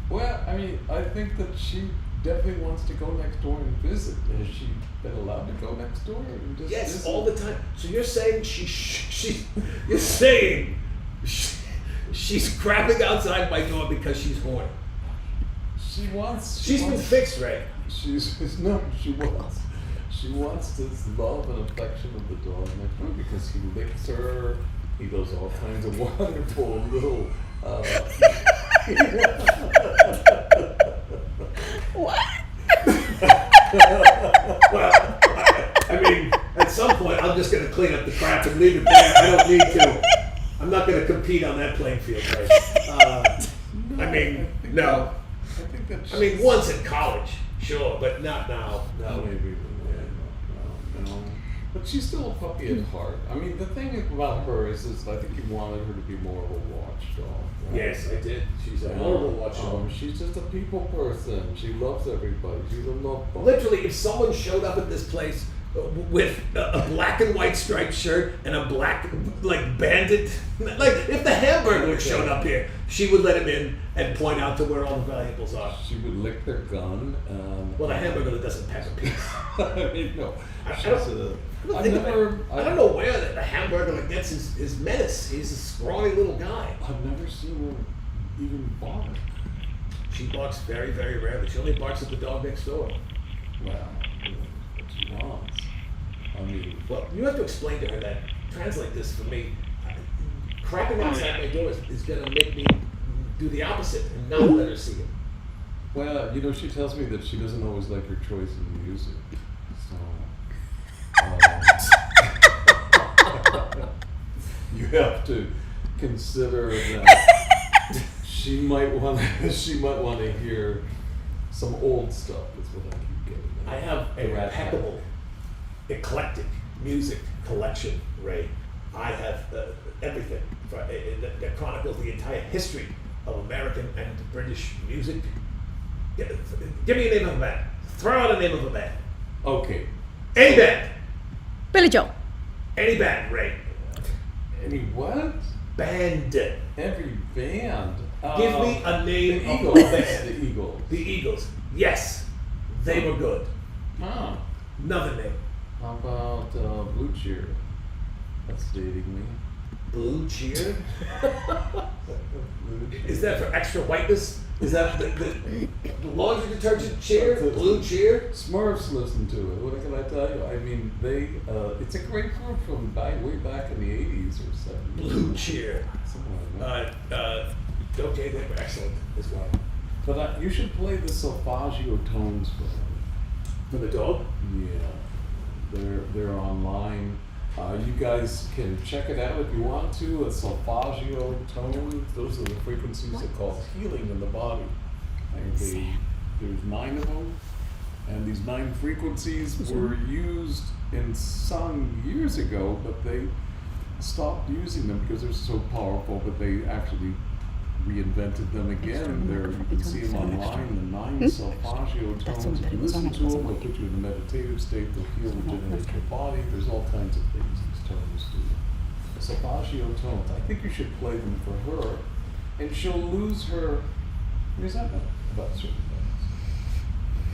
Well, I mean, I think that she definitely wants to go next door and visit. Has she been allowed to go next door and just Yes, visit? all the time. So you're saying you're saying she's crapping outside my door because she's horny? She's been fixed, Ray. She wants this love and affection of the dog next door because he licks her. He does all kinds of wonderful little. What? Well, I mean, at some point, I'm just going to clean up the crap and leave it there. I don't need to. I'm not going to compete on that playing field, Ray. I mean, no. I mean, once in college, sure, but not now. No. Maybe. No. But she's still a puppy at heart. I mean, the thing about her is I think you wanted her to be more of a watchdog. Right? Yes, I did. She's a horrible watchdog. She's just a people person. She loves everybody. She's a love bug. Literally, if someone showed up at this place with a black and white striped shirt and a black, bandit, if the Hamburglar showed up here, she would let him in and point out to where all the valuables are. She would lick their gun. Well, the Hamburglar doesn't pack a piece. I mean, no. I don't know where the Hamburglar gets his menace. He's a scrawny little guy. I've never seen her even bark. She barks very, very rarely. She only barks at the dog next door. Wow. What she wants. I mean, well, you have to explain to her that. Translate this for me. Crapping outside my door is going to make me do the opposite and not let her see it. Well, she tells me that she doesn't always like her choice in music. So, you have to consider that she might want to hear some old stuff. Is what I keep getting. I have an impeccable, eclectic music collection, Ray. I have everything that chronicles the entire history of American and British music. Give me a name of a band. Throw out a name of a band. Okay. Any band. Billy Joel. Any band, Ray. Any what? Band. Every band. Give me a name of a band. The Eagles. The Eagles. Yes. They were good. Oh. Another name. How about Blue Cheer? That's dating me. Blue Cheer? Is that for extra whiteness? Is that the laundry detergent cheer? Blue Cheer? Smurfs listen to it. What can I tell you? I mean, it's a great group from way back in the 80s or 70s. Blue Cheer. Something like that. Okay, they were excellent as well. But you should play the solfeggio tones for them. For the dog? Yeah. They're online. You guys can check it out if you want to. A solfeggio tone. Those are the frequencies that cause healing in the body. And there's 9 of them. And these 9 frequencies were used in sung years ago, but they stopped using them because they're so powerful, but they actually reinvented them again. You can see them online, the 9 solfeggio tones. If you listen to them, they'll put you in a meditative state, they'll heal, regenerate your body. There's all kinds of things these tones do. The solfeggio tones, I think you should play them for her, and she'll lose her resentment about certain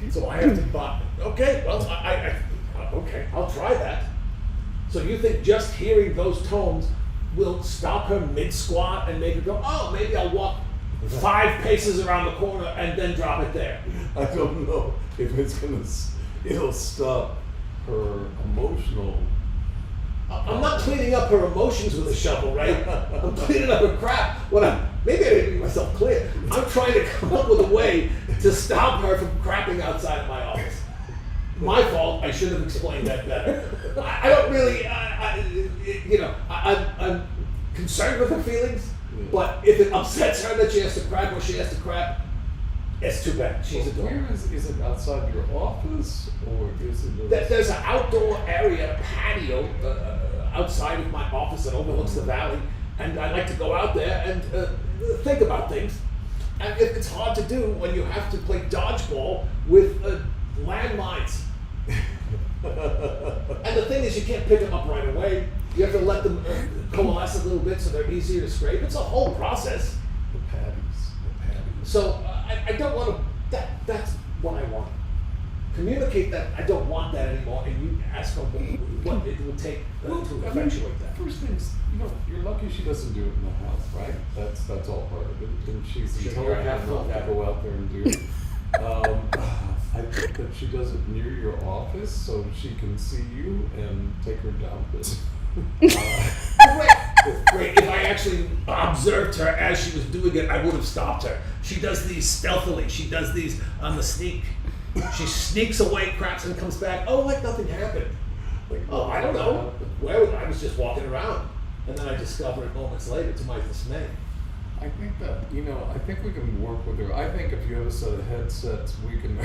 things. So I have to buy. Okay, well, okay, I'll try that. So you think just hearing those tones will stop her mid-squat and make her go, oh, maybe I'll walk 5 paces around the corner and then drop it there? I don't know if it'll stop her emotional. I'm not cleaning up her emotions with a shovel, right? I'm cleaning up her crap. Maybe I didn't make myself clear. I'm trying to come up with a way to stop her from crapping outside of my office. My fault. I should have explained that better. I don't really, I'm concerned with her feelings, but if it upsets her that she has to crap or she has to crap, it's too bad. She's a dog. Where is it outside your office or is it? There's an outdoor area, patio, outside of my office that overlooks the valley, and I like to go out there and think about things. And it's hard to do when you have to play dodgeball with landmines. And the thing is, you can't pick them up right away. You have to let them coalesce a little bit so they're easier to scrape. It's a whole process. The patties. So I don't want to. That's what I want. Communicate that I don't want that anymore, and you ask her what it will take to effectuate that. First things, you're lucky she doesn't do it in the house, right? That's all part of it. And she's intelligent enough to go out there and do it. I think that she does it near your office so she can see you and take her down this. Great. If I actually observed her as she was doing it, I would have stopped her. She does these stealthily. She does these on the sneak. She sneaks away, cracks, and comes back. Oh, like nothing happened. I don't know. I was just walking around. And then I discovered moments later, to my dismay. I think that, I think we can work with her. I think if you have a set of headsets, we can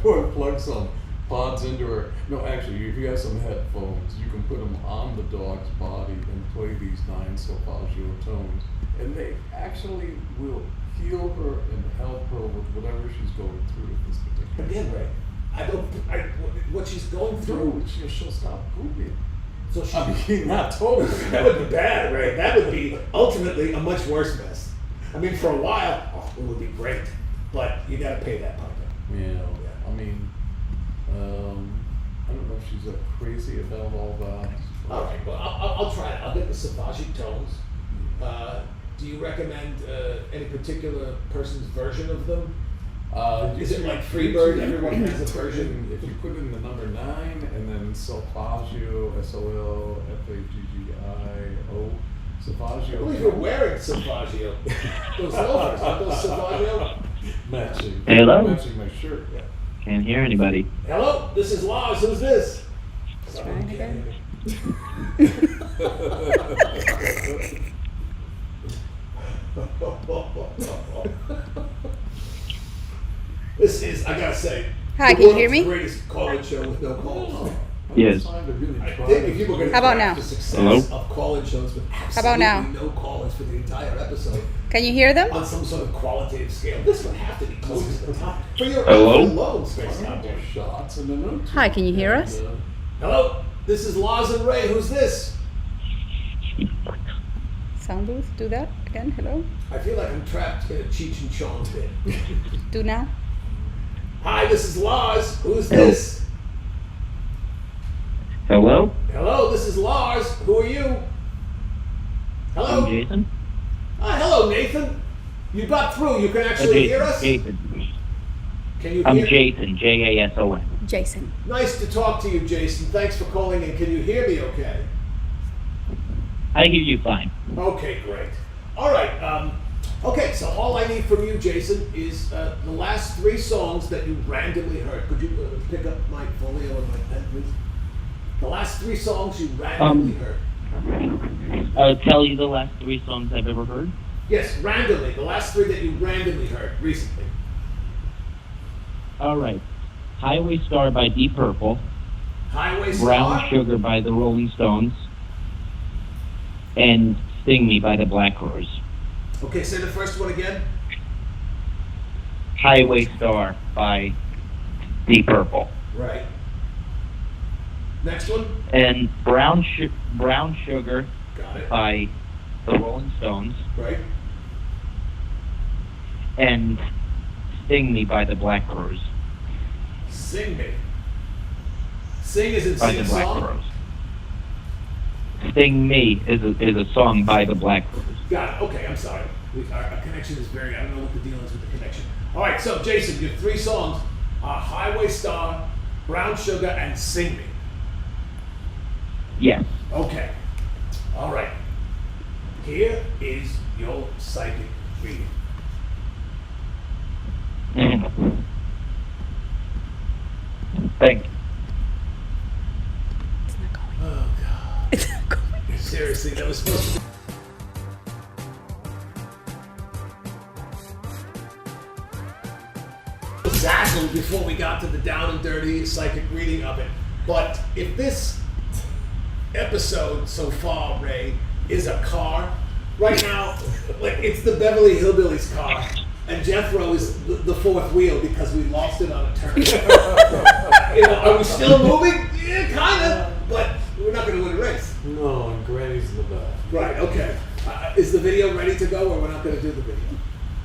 plug some pods into her. No, actually, if you have some headphones, you can put them on the dog's body and play these 9 solfeggio tones. And they actually will heal her and help her with whatever she's going through at this particular Again, Ray, what she's going through, she'll stop pooping. So not totally. That would be bad, Ray. That would be ultimately a much worse mess. I mean, for a while, it would be great, but you got to pay that piper. Yeah. I mean, I don't know if she's crazy about all that. All right. Well, I'll try it. I'll get the solfeggio tones. Do you recommend any particular person's version of them? Is it like Freebird? Everyone has a version. If you put in the number 9 and then solfeggio, SOLFAGGIO, solfeggio. I believe you're wearing solfeggio. Those loafers, aren't those solfeggio? Matching. Hello? Matching my shirt. Yeah. Can't hear anybody. Hello, this is Lars. Who's this? Trying again. This is, I gotta say, Hi, can you hear me? The greatest call-in show with no calls. Yes. I think if you were going to How about track now? the success Hello? of call-in shows with How about absolutely now? no call-ins for the entire episode Can you hear them? on some sort of qualitative scale, this would have to be close to the top. For your Hello? alone, Space Cowboy. Shots and then Hi, can you hear us? Hello, this is Lars and Ray. Who's this? Sound booth, do that again. Hello? I feel like I'm trapped in a Cheech and Chong bit. Do now? Hi, this is Lars. Who's this? Hello? Hello, this is Lars. Who are you? Hello? I'm Jason. Hello, Nathan. You got through. You can actually hear us? Jason. Can you I'm hear? Jason, Jason. Jason. Nice to talk to you, Jason. Thanks for calling in. Can you hear me okay? I hear you fine. Okay, great. All right. Okay, so all I need from you, Jason, is the last 3 songs that you randomly heard. Could you pick up my folio and my pen, please? The last 3 songs you randomly heard. I'll tell you the last 3 songs I've ever heard. Yes, randomly. The last 3 that you randomly heard recently. All right. Highway Star by Deep Purple. Highway Star. Brown Sugar by the Rolling Stones. And Sting Me by the Black Crowes. Okay, say the first one again. Highway Star by Deep Purple. Right. Next one. And Brown Sugar Got it. by the Rolling Stones. Right. And Sting Me by the Black Crowes. Sing Me. Sing is in By sing the Black song. Crowes. Sting Me is a song by the Black Crowes. Got it. Okay, I'm sorry. Our connection is very. I don't know what the deal is with the connection. All right, so Jason, your 3 songs are Highway Star, Brown Sugar, and Sing Me. Yes. Okay. All right. Here is your psychic reading. Thank you. Oh God. It's not going. Seriously, that was supposed to be. Zazzled before we got to the down and dirty psychic reading of it. But if this episode so far, Ray, is a car, right now, like it's the Beverly Hillbillies car, and Jethro is the 4th wheel because we lost it on a turn. Are we still moving? Yeah, kind of, but we're not going to win a race. No, and Granny's in the back. Right, okay. Is the video ready to go, or we're not going to do the video?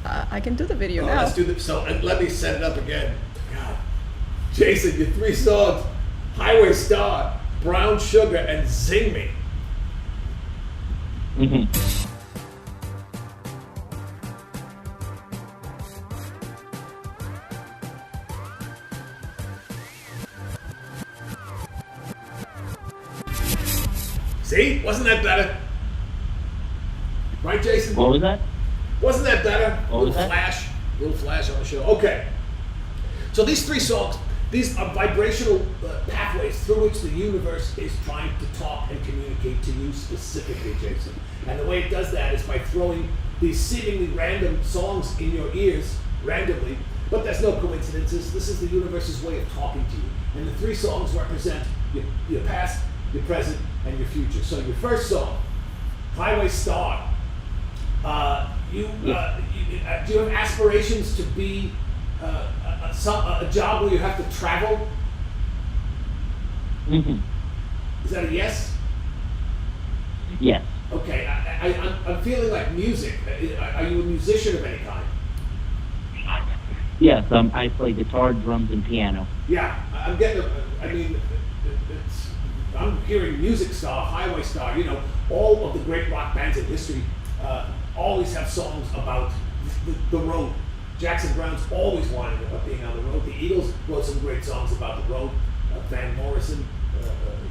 I can do the video now. Let's do the, so let me set it up again. God. Jason, your 3 songs, Highway Star, Brown Sugar, and Zing Me. See? Wasn't that better? Right, Jason? What was that? Wasn't that better? What was that? Little flash on the show. Okay. So these 3 songs, these are vibrational pathways through which the universe is trying to talk and communicate to you specifically, Jason. And the way it does that is by throwing these seemingly random songs in your ears randomly, but there's no coincidences. This is the universe's way of talking to you. And the 3 songs represent your past, your present, and your future. So your first song, Highway Star. Do you have aspirations to be a job where you have to travel? Is that a yes? Yes. Okay, I'm feeling like music. Are you a musician of any kind? Yes, I play guitar, drums, and piano. Yeah, I'm getting. I'm hearing music star, highway star. All of the great rock bands in history always have songs about the road. Jackson Brown's always wanted about being on the road. The Eagles wrote some great songs about the road. Van Morrison,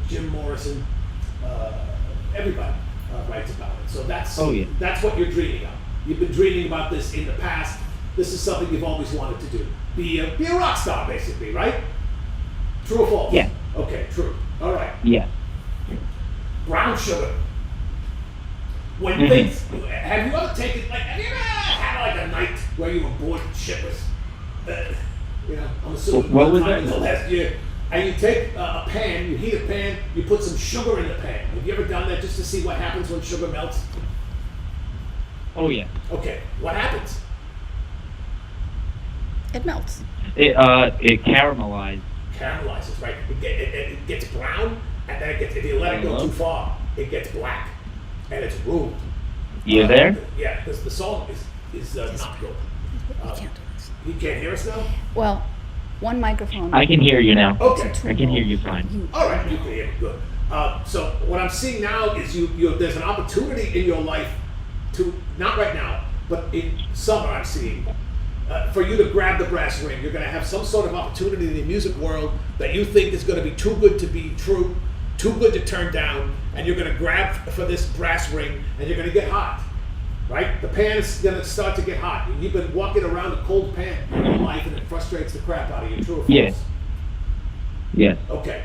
Jim Morrison, everybody writes about it. So that's what you're dreaming of. You've been dreaming about this in the past. This is something you've always wanted to do. Be a rock star, basically, right? True or false? Yeah. Okay, true. All right. Yeah. Brown Sugar. When things, have you ever taken, have you ever had a night where you were bored shitless? I'm assuming what was time that? in the last year. And you take a pan, you heat a pan, you put some sugar in the pan. Have you ever done that just to see what happens when sugar melts? Oh yeah. Okay, what happens? It melts. It caramelizes. Caramelizes, right? It gets brown, and then if you let it go too far, it gets black, and it's ruined. You there? Yeah, because the song is not good. You can't hear us now? Well, one microphone. I can hear you now. Okay. I can hear you fine. All right, you can hear me, good. So what I'm seeing now is there's an opportunity in your life to, not right now, but in summer I'm seeing, for you to grab the brass ring. You're going to have some sort of opportunity in the music world that you think is going to be too good to be true, too good to turn down, and you're going to grab for this brass ring, and you're going to get hot, right? The pan is going to start to get hot. You've been walking around a cold pan in your life, and it frustrates the crap out of you. True or false? Yes. Yes. Okay.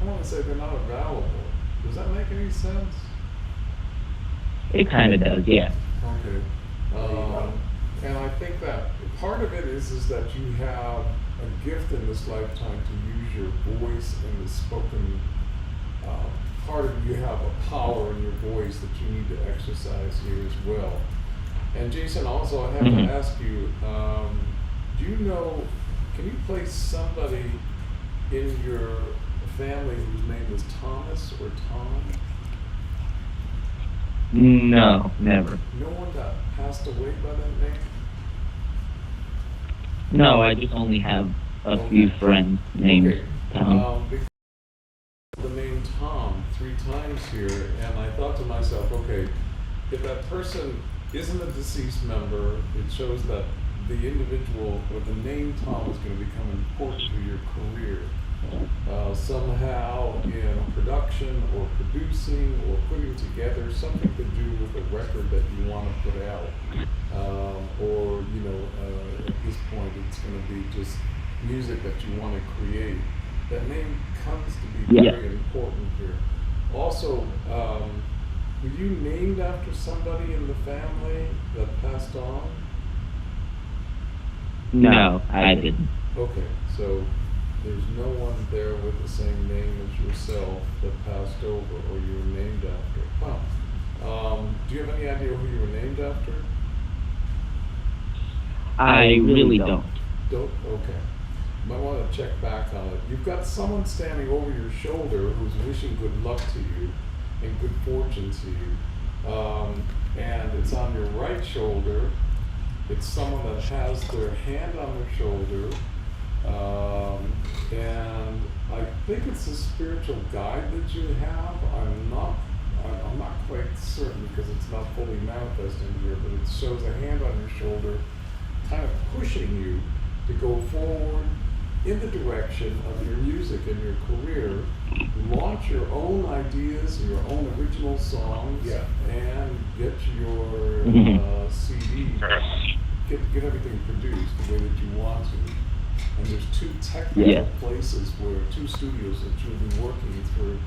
I want to say they're not available. Does that make any sense? It kind of does, yeah. Okay. And I think that part of it is that you have a gift in this lifetime to use your voice in the spoken part of you have a power in your voice that you need to exercise here as well. And Jason, also I have to ask you, do you know, can you place somebody in your family whose name is Thomas or Tom? No, never. No one that passed away by that name? No, I just only have a few friends named Tom. Because the name Tom 3 times here, and I thought to myself, okay, if that person isn't a deceased member, it shows that the individual or the name Tom is going to become important to your career. Somehow in production or producing or putting together something to do with a record that you want to put out. Or, you know, at this point it's going to be just music that you want to create. That name comes to be very important here. Also, were you named after somebody in the family that passed on? No, I didn't. Okay, so there's no one there with the same name as yourself that passed over or you were named after. Huh. Do you have any idea who you were named after? I really don't. Don't? Okay. Might want to check back on it. You've got someone standing over your shoulder who's wishing good luck to you and good fortune to you. And it's on your right shoulder. It's someone that has their hand on their shoulder. And I think it's a spiritual guide that you have. I'm not quite certain because it's not fully manifesting here, but it shows a hand on your shoulder kind of pushing you to go forward in the direction of your music and your career, launch your own ideas, your own original songs, and get your CD, get everything produced the way that you want to. And there's 2 technical places where 2 studios that you'll be working through.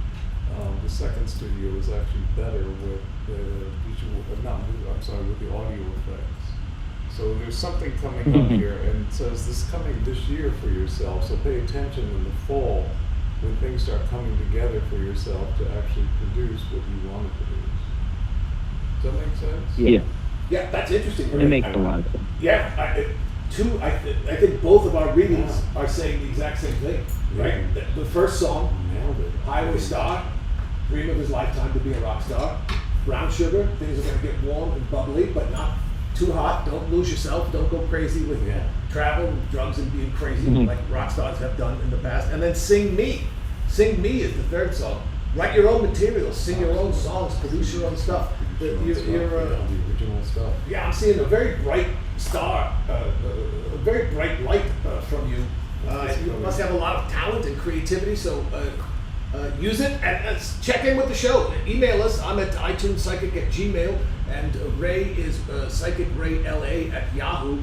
The second studio is actually better with the with the audio effects. So there's something coming up here, and it says this coming this year for yourself. So pay attention in the fall when things start coming together for yourself to actually produce what you want to produce. Does that make sense? Yeah. Yeah, that's interesting. It makes a lot of sense. Yeah, I think both of our readings are saying the exact same thing, right? The first song, Highway Star, dream of his lifetime to be a rock star. Brown Sugar, things are going to get warm and bubbly, but not too hot. Don't lose yourself. Don't go crazy with travel, and drugs, and being crazy like rock stars have done in the past. And then Sing Me. Sing Me is the third song. Write your own material, sing your own songs, produce your own stuff. The original stuff. Yeah, I'm seeing a very bright star, a very bright light from you. You must have a lot of talent and creativity, so use it and check in with the show. Email us. I'm at iTuneSpsychic@gmail, and Ray is PsychicRayLA@Yahoo.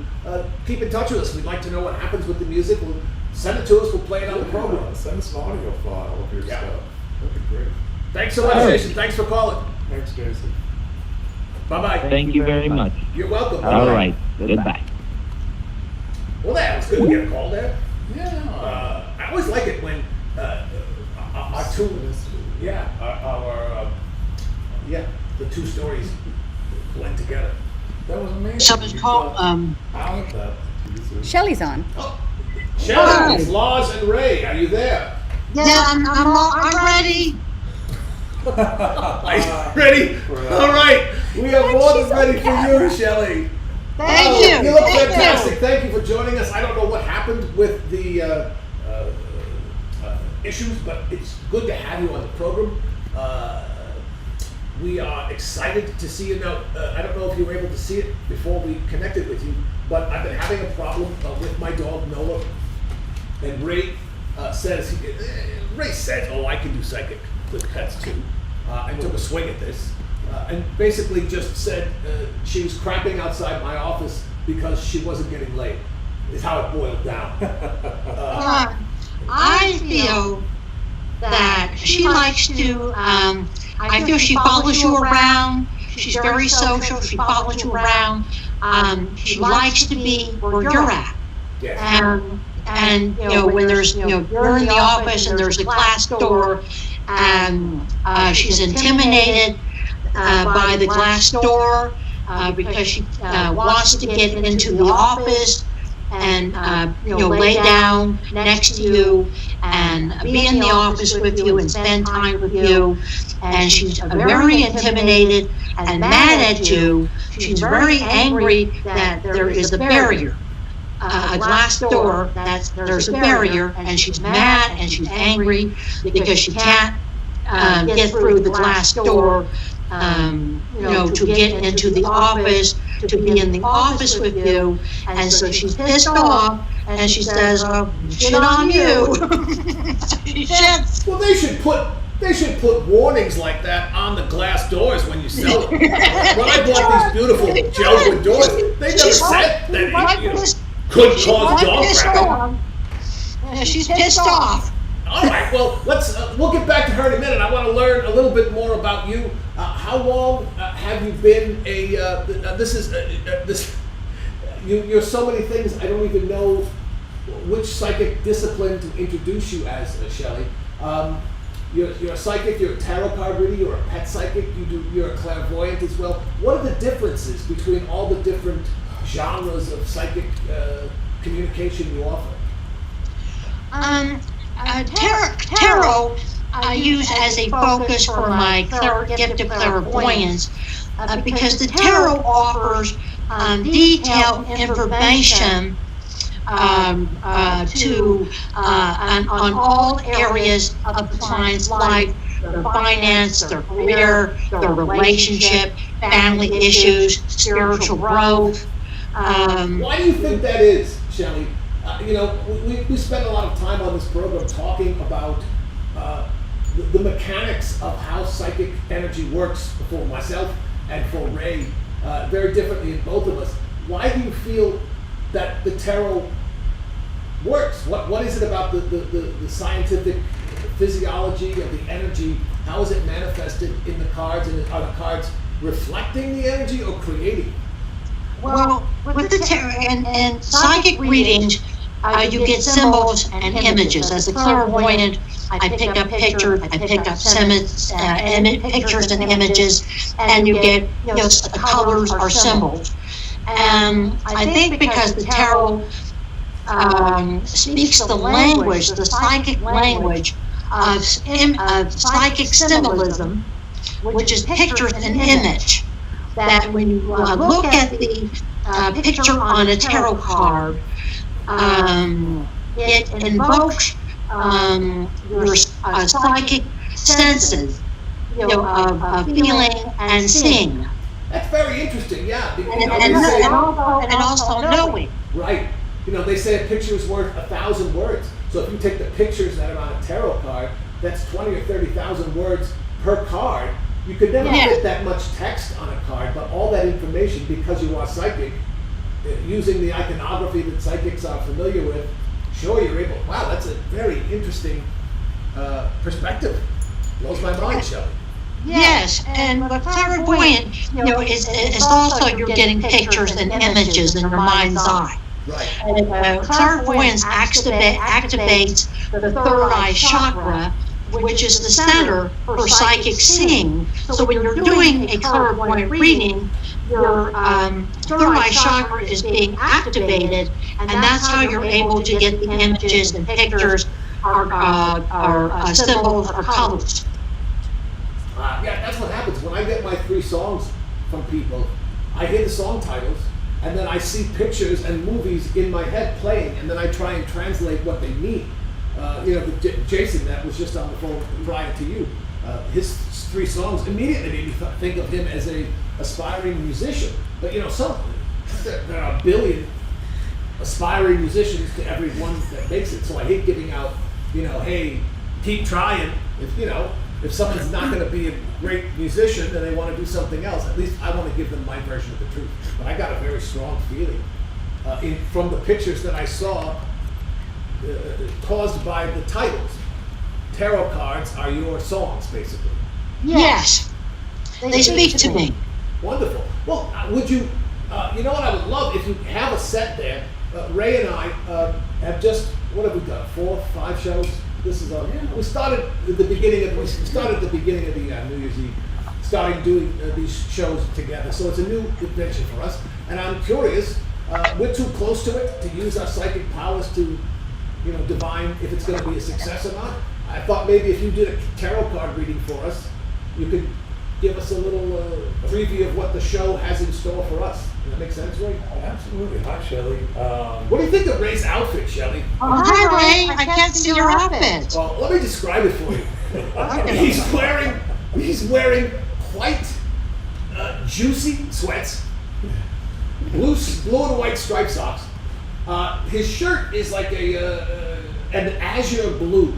Keep in touch with us. We'd like to know what happens with the music. We'll send it to us. We'll play it on the program. Send us an audio file of your stuff. That'd be great. Thanks so much, Jason. Thanks for calling. Thanks, Jason. Bye-bye. Thank you very much. You're welcome. All right. Goodbye. Well, that was good to get a call there. Yeah. I always like it when our two, the 2 stories blend together. That was amazing. Something's called, Out of that. Shelley's on. Shelley, it's Lars and Ray. Are you there? yeah, I'm ready. Are you ready? All right. We are more than ready for you, Shelley. Thank you. You look Thank fantastic. you. Thank you for joining us. I don't know what happened with the issues, but it's good to have you on the program. We are excited to see you now. I don't know if you were able to see it before we connected with you, but I've been having a problem with my dog Noah, and Ray says, "Oh, I can do psychic with pets too," and took a swing at this, and basically just said she was crapping outside my office because she wasn't getting laid. Is how it boiled down. I feel that she likes to, I feel she follows you around. She's very social. She follows you around. She likes to be where you're at. And when there's, you're in the office and there's a glass door, and she's intimidated by the glass door because she wants to get into the office and lay down next to you and be in the office with you and spend time with you. And she's very intimidated and mad at you. She's very angry that there is a barrier, a glass door. There's a barrier, and she's mad and she's angry because she can't get through the glass door. To get into the office, to be in the office with you, and so she's pissed off, and she says, "Oh, shit on you." She shits. Well, they should put warnings like that on the glass doors when you sell them. When I bought these beautiful gel doors, they never said that could cause dog cracking. She's pissed off. All right, well, we'll get back to her in a minute. I want to learn a little bit more about you. How long have you been you're so many things, I don't even know which psychic discipline to introduce you as, Shelley. You're a psychic, you're a tarot card reader, you're a pet psychic, you're a clairvoyant as well. What are the differences between all the different genres of psychic communication you offer? Tarot I use as a focus for my gift of clairvoyance because the tarot offers detailed information on all areas of the client's life, their finance, their career, their relationship, family issues, spiritual growth. Why do you think that is, Shelley? We spend a lot of time on this program talking about the mechanics of how psychic energy works for myself and for Ray, very differently in both of us. Why do you feel that the tarot works? What is it about the scientific physiology of the energy? How is it manifested in the cards? And are the cards reflecting the energy or creating? Well, with the tarot and psychic readings, you get symbols and images. As a clairvoyant, I pick up pictures, I pick up pictures and images, and you get colors or symbols. And I think because the tarot speaks the language, the psychic language of psychic symbolism, which is pictures and image, that when you look at the picture on a tarot card, it invokes your psychic senses, of feeling and seeing. That's very interesting, yeah. And also knowing. Right. They say a picture is worth 1,000 words. So if you take the pictures that are on a tarot card, that's 20 or 30,000 words per card. You could never fit that much text on a card, but all that information, because you are psychic, using the iconography that psychics are familiar with, sure, you're able. Wow, that's a very interesting perspective. Blows my mind, Shelley. Yes, and the clairvoyant, is also you're getting pictures and images in your mind's eye. Right. And clairvoyance activates the third eye chakra, which is the center for psychic seeing. So when you're doing a clairvoyant reading, your third eye chakra is being activated, and that's how you're able to get the images and pictures or symbols or colors. Yeah, that's what happens. When I get my 3 songs from people, I hear the song titles, and then I see pictures and movies in my head playing, and then I try and translate what they mean. Jason, that was just on the phone prior to you, his 3 songs immediately made me think of him as a aspiring musician. But there are a billion aspiring musicians to every one that makes it. So I hate giving out, hey, keep trying. If someone's not going to be a great musician and they want to do something else, at least I want to give them my version of the truth. But I got a very strong feeling from the pictures that I saw caused by the titles. tarot cards are your songs, basically. Yes, they speak to me. Wonderful. Well, would you, you know what I would love if you have a set there. Ray and I have just, what have we done? 4, 5 shows. This is we started at the beginning of the New Year's Eve, starting doing these shows together. So it's a new adventure for us, and I'm curious. We're too close to it to use our psychic powers to, divine if it's going to be a success or not. I thought maybe if you did a tarot card reading for us, you could give us a little preview of what the show has in store for us. Does that make sense, Ray? Absolutely. Hi, Shelley. What do you think of Ray's outfit, Shelley? Oh, hi, Ray. I can't see your outfit. Well, let me describe it for you. He's wearing white, juicy sweats, blue and white striped socks. His shirt is like an azure blue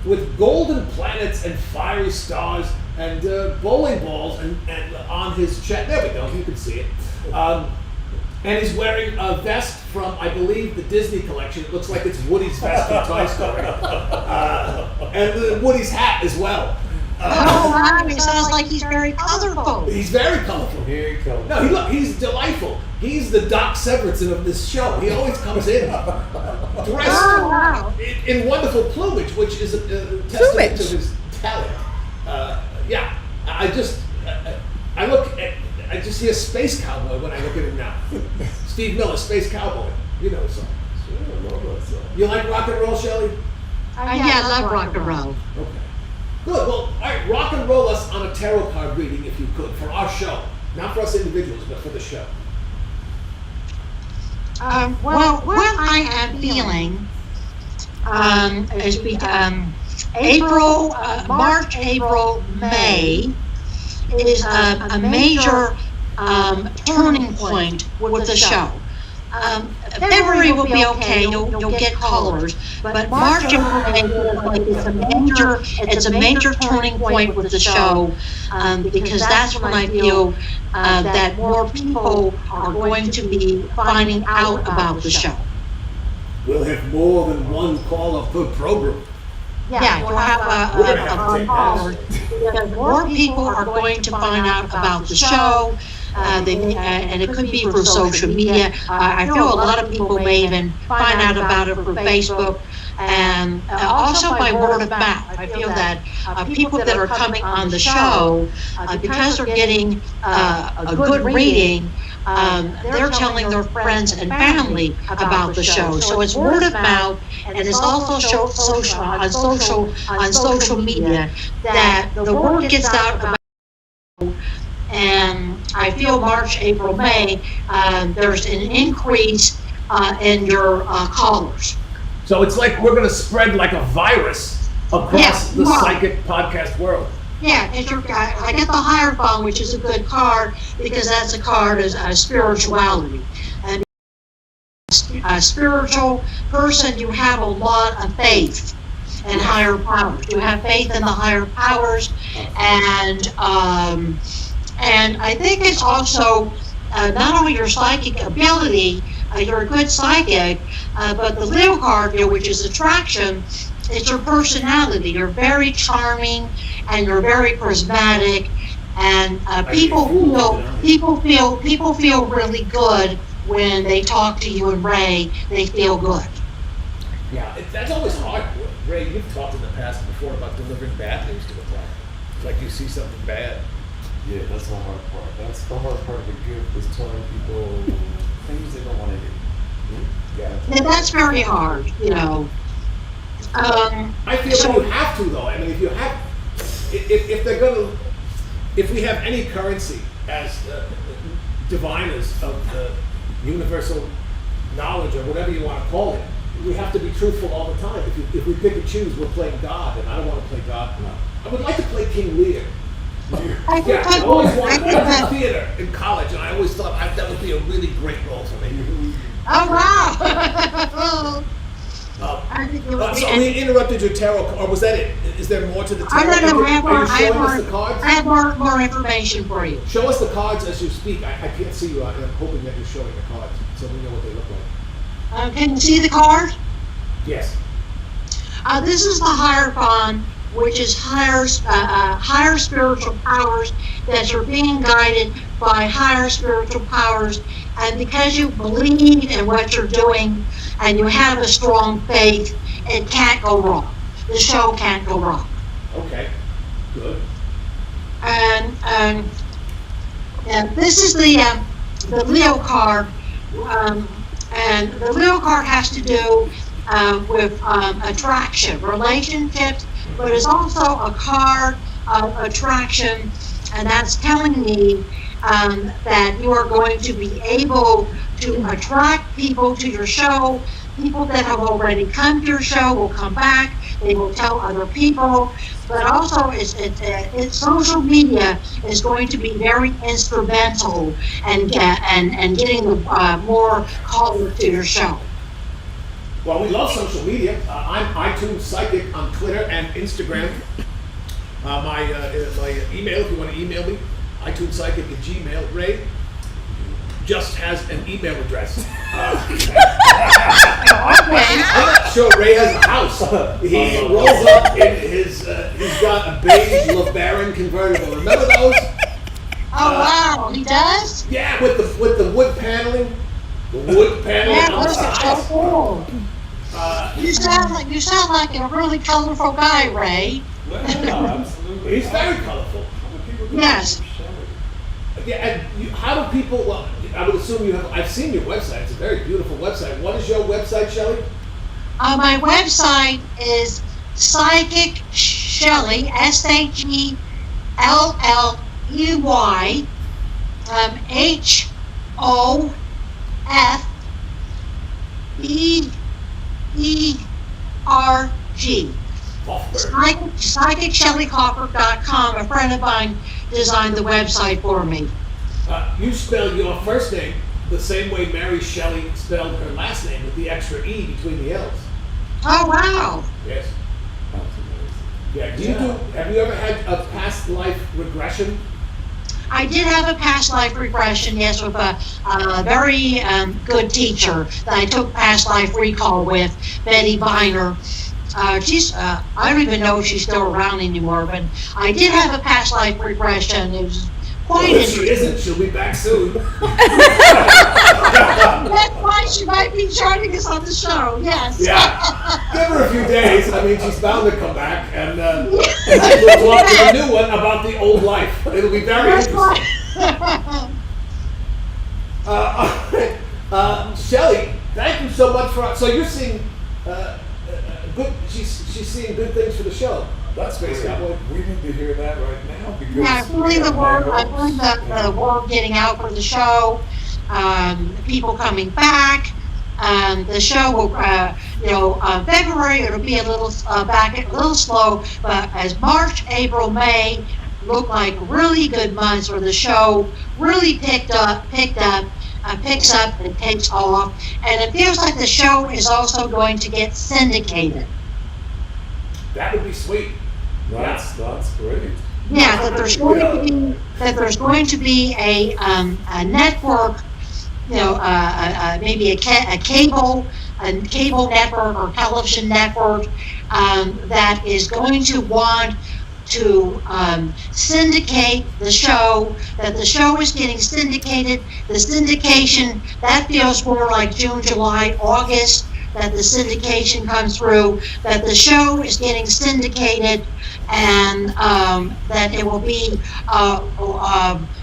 with golden planets and fiery stars and bowling balls and on his chest. There we go. You can see it. And he's wearing a vest from, I believe, the Disney collection. It looks like it's Woody's vest from Toy Story. And Woody's hat as well. Wow, he sounds like he's very colorful. He's very colorful. Very colorful. No, he's delightful. He's the Doc Severinsen of this show. He always comes in dressed in wonderful plumage, which is a testament to his talent. I just see a space cowboy when I look at him now. Steve Miller, Space Cowboy. You know the song. Sure, I love that song. You like rock and roll, Shelley? Yeah, I love rock and roll. Okay. Good. Well, all right, rock and roll us on a tarot card reading if you could for our show. Not for us individuals, but for the show. Well, what I am feeling is March, April, May is a major turning point with the show. February will be okay. You'll get callers, but March, April, May feels like it's a major turning point with the show because that's when I feel that more people are going to be finding out about the show. We'll have more than one caller per program. Yeah, you'll have a caller. Because more people are going to find out about the show. And it could be through social media. I feel a lot of people may even find out about it through Facebook and also by word of mouth. I feel that people that are coming on the show, because they're getting a good reading, they're telling their friends and family about the show. So it's word of mouth, and it's also on social media that the word gets out about. And I feel March, April, May, there's an increase in your callers. So it's like we're going to spread like a virus across the psychic podcast world. Yeah, I get the Hierophant, which is a good card because that's a card of spirituality. And a spiritual person, you have a lot of faith in higher powers. You have faith in the higher powers, and I think it's also not only your psychic ability, you're a good psychic, but the Leo card, which is attraction, it's your personality. You're very charming and you're very charismatic, and people feel really good when they talk to you and Ray. They feel good. Yeah, that's always hard. Ray, you've talked in the past before about delivering bad news to a client. Like you see something bad. Yeah, that's the hard part. That's the hard part of the gift, is telling people things they don't want to hear. Yeah, that's very hard, I feel that you have to, though. I mean, if we have any currency as diviners of the universal knowledge or whatever you want to call it, we have to be truthful all the time. If we pick and choose, we're playing God, and I don't want to play God. No. I would like to play King Lear. I always wanted to do theater in college, and I always thought that would be a really great role for me. Oh, wow! So we interrupted your tarot, or was that it? Is there more to the tarot? I have more information for you. Show us the cards as you speak. I can't see you. I'm hoping that you're showing the cards so we know what they look like. Can you see the card? Yes. This is the Hierophant, which is higher spiritual powers that are being guided by higher spiritual powers. And because you believe in what you're doing and you have a strong faith, it can't go wrong. The show can't go wrong. Okay, good. And this is the Leo card, and the Leo card has to do with attraction, relationships, but it's also a card of attraction, and that's telling me that you are going to be able to attract people to your show. People that have already come to your show will come back. They will tell other people. But also, it's social media is going to be very instrumental and getting more callers to your show. Well, we love social media. I'm iTunes Psychic on Twitter and Instagram. My email, if you want to email me, iTunesPsychic@gmail. Ray just has an email address. I'm not sure Ray has a house. He rolls up in his, he's got a beige LeBaron convertible. Remember those? Oh wow, he does? Yeah, with the wood paneling. The wood paneling. Yeah, those are so cool. You sound like a really colorful guy, Ray. Yeah, absolutely. He's very colorful. Yes. Yeah, and how do people? Well, I would assume you have. I've seen your website. It's a very beautiful website. What is your website, Shelley? My website is Psychic Shelley, SHELLEY, HOFBERG. PsychicShelleyHofberg.com. A friend of mine designed the website for me. You spell your first name the same way Mary Shelley spelled her last name, with the extra E between the L's. Oh wow! Yes. Yeah. Have you ever had a past life regression? I did have a past life regression, yes, with a very good teacher that I took past life recall with, Betty Viner. I don't even know if she's still around anymore, but I did have a past life regression. It was quite interesting. She isn't. She'll be back soon. That's why she might be joining us on the show, yes. Yeah. Give her a few days. I mean, she's bound to come back, and we'll talk to the new one about the old life. It'll be very interesting. Shelley, thank you so much for. So you're seeing good. She's seeing good things for the show. That's Space Cowboy. We need to hear that right now because yeah, I believe the word getting out for the show. People coming back. The show will, February it'll be a little a little slow, but as March, April, May look like really good months where the show really picks up and takes off, and it feels like the show is also going to get syndicated. That would be sweet. That's great. Yeah, that there's going to be a network, maybe a cable network or television network that is going to want to syndicate the show, that the show is getting syndicated. The syndication, that feels more like June, July, August, that the syndication comes through, that the show is getting syndicated, and that it will be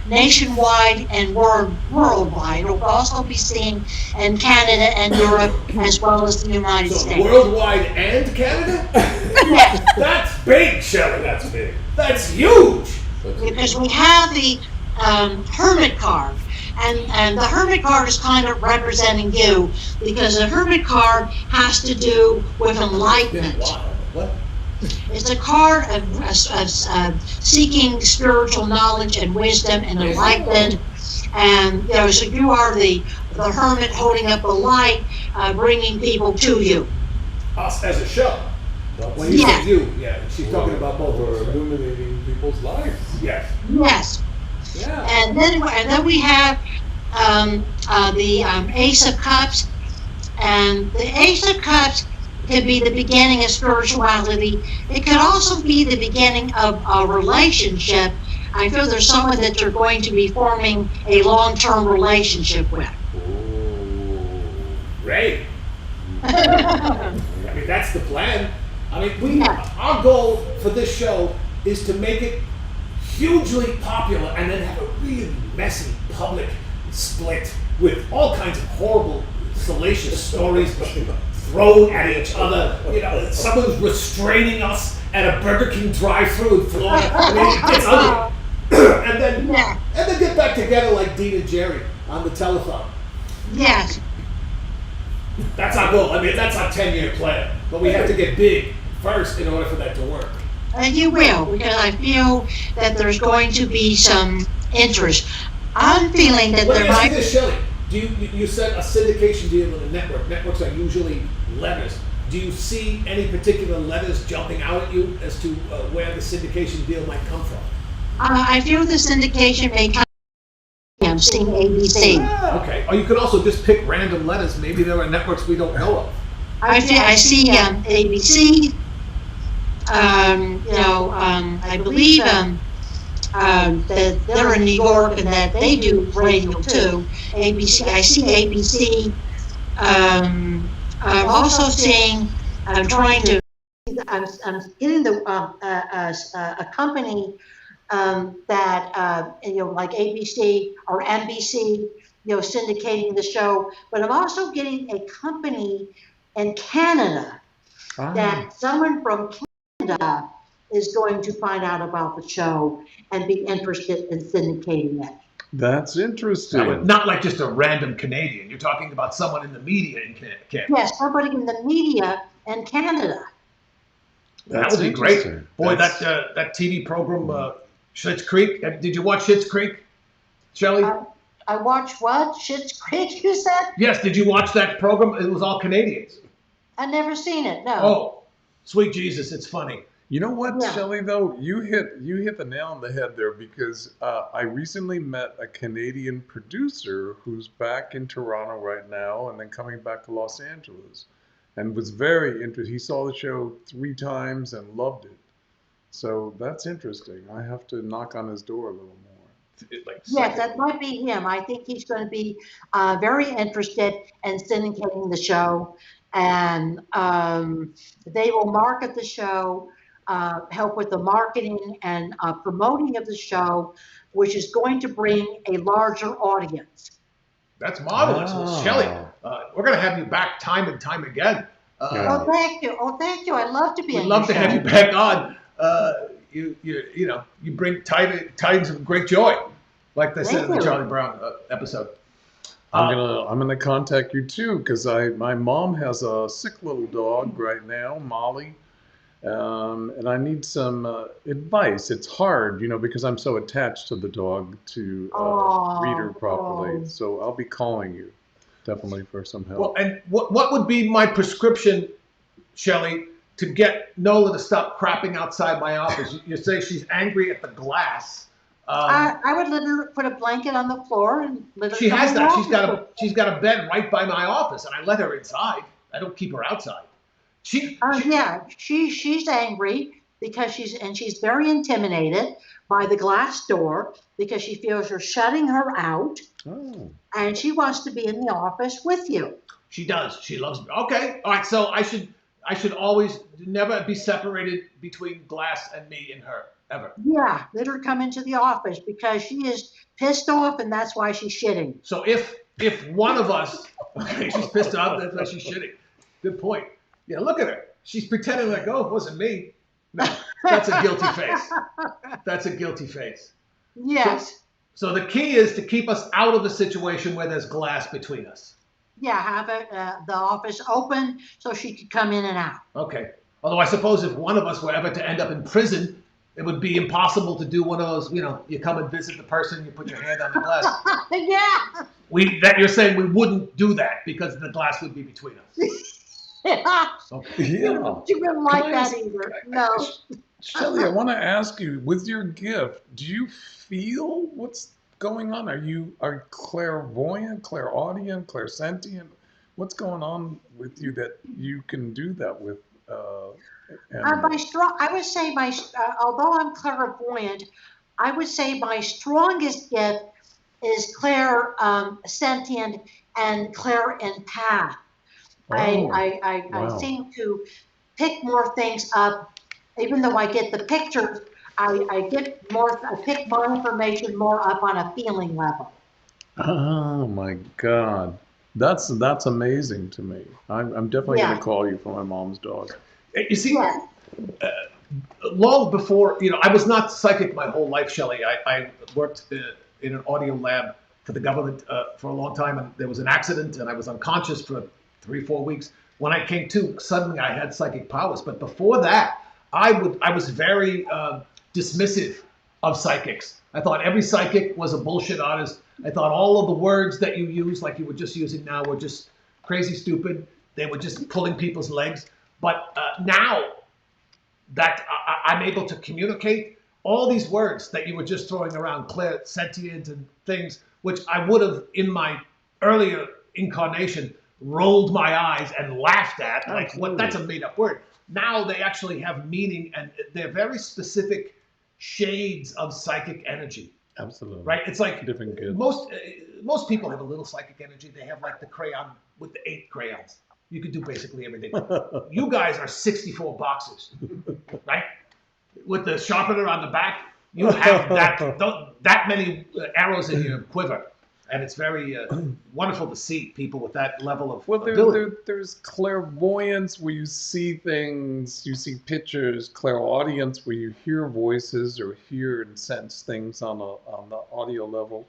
nationwide and worldwide. It will also be seen in Canada and Europe as well as the United States. Worldwide and Canada? Yes. That's big, Shelley. That's big. That's huge. Because we have the Hermit card. And the Hermit card is kind of representing you, because the Hermit card has to do with enlightenment. What? It's a card of seeking spiritual knowledge and wisdom and enlightenment. And so you are the hermit holding up the light, bringing people to you. Us as a show. When you say you, yeah, she's talking about both of us. Illuminating people's lives. Yes. Yes. Yeah. And then we have the Ace of Cups, and the Ace of Cups could be the beginning of spirituality. It could also be the beginning of a relationship. I feel there's someone that you're going to be forming a long-term relationship with. Ray. I mean, that's the plan. I mean, our goal for this show is to make it hugely popular and then have a really messy public split with all kinds of horrible, salacious stories thrown at each other. You know, someone's restraining us at a Burger King drive-thru in Florida. I mean, it gets ugly. and then get back together like Dean and Jerry on the telephone. Yes. That's our goal. I mean, that's our 10-year plan. But we have to get big first in order for that to work. And you will, because I feel that there's going to be some interest. I'm feeling that there might be. Shelley, you said a syndication deal with a network. Networks are usually letters. Do you see any particular letters jumping out at you as to where the syndication deal might come from? I feel the syndication may come from AMC, ABC. Okay. Or you could also just pick random letters. Maybe there are networks we don't know of. I see ABC. I believe that they're in New York and that they do radio too. ABC. I see ABC. I'm also seeing. I'm getting a company that like ABC or NBC, syndicating the show. But I'm also getting a company in Canada that someone from Canada is going to find out about the show and be interested in syndicating it. That's interesting. Not like just a random Canadian. You're talking about someone in the media in Canada. Yes, somebody in the media in Canada. That would be great. Boy, that TV program, Schitt's Creek. Did you watch Schitt's Creek, Shelley? I watched what? Schitt's Creek, you said? Yes. Did you watch that program? It was all Canadians. I've never seen it, no. Oh, sweet Jesus, it's funny. You know what, Shelley, though? You hit the nail on the head there, because I recently met a Canadian producer who's back in Toronto right now and then coming back to Los Angeles, and was very interested. He saw the show 3 times and loved it. So that's interesting. I have to knock on his door a little more. Yes, that might be him. I think he's going to be very interested in syndicating the show, and they will market the show, help with the marketing and promoting of the show, which is going to bring a larger audience. That's marvelous. Well, Shelley, we're going to have you back time and time again. Oh, thank you. Oh, thank you. I'd love to be. We'd love to have you back on. You bring tidings of great joy, like they said in the Charlie Brown episode. I'm gonna contact you too, because my mom has a sick little dog right now, Molly, and I need some advice. It's hard, because I'm so attached to the dog to read her properly. So I'll be calling you definitely for some help. Well, and what would be my prescription, Shelley, to get Nola to stop crapping outside my office? You say she's angry at the glass. I would let her put a blanket on the floor and let her. She has that. She's got a bed right by my office, and I let her inside. I don't keep her outside. She's angry because she's very intimidated by the glass door because she feels you're shutting her out, and she wants to be in the office with you. She does. She loves me. Okay. All right. So I should always never be separated between glass and me and her, ever. Yeah, let her come into the office because she is pissed off and that's why she's shitting. So if one of us, okay, she's pissed off, that's why she's shitting. Good point. Yeah, look at her. She's pretending like, oh, it wasn't me. No, that's a guilty face. That's a guilty face. Yes. So the key is to keep us out of a situation where there's glass between us. Yeah, have the office open so she could come in and out. Okay. Although I suppose if one of us were ever to end up in prison, it would be impossible to do one of those, you come and visit the person, you put your hand on the glass. Yeah. You're saying we wouldn't do that because the glass would be between us. Okay. Yeah. You wouldn't like that either. No. Shelley, I want to ask you, with your gift, do you feel what's going on? Are clairvoyant, clairaudient, clairsentient? What's going on with you that you can do that with? I would say although I'm clairvoyant, I would say my strongest gift is clairsentient and clair empath. I seem to pick more things up, even though I get the pictures. I pick more information more up on a feeling level. Oh my God, that's amazing to me. I'm definitely going to call you for my mom's dog. You see, long before, I was not psychic my whole life, Shelley. I worked in an audio lab for the government for a long time, and there was an accident, and I was unconscious for 3-4 weeks. When I came to, suddenly I had psychic powers. But before that, I was very dismissive of psychics. I thought every psychic was a bullshit artist. I thought all of the words that you use, like you were just using now, were just crazy stupid. They were just pulling people's legs. But now that I'm able to communicate, all these words that you were just throwing around, clairsentient and things, which I would have in my earlier incarnation rolled my eyes and laughed at, like, what? That's a made-up word. Now they actually have meaning, and they're very specific shades of psychic energy. Absolutely. Right? It's like different kids. Most people have a little psychic energy. They have like the crayon with the 8 crayons. You could do basically everything. You guys are 64 boxes, right? With the sharpener on the back, you have that many arrows in your quiver. And it's very wonderful to see people with that level of ability. There's clairvoyance where you see things, you see pictures, clairaudience where you hear voices or hear and sense things on the audio level.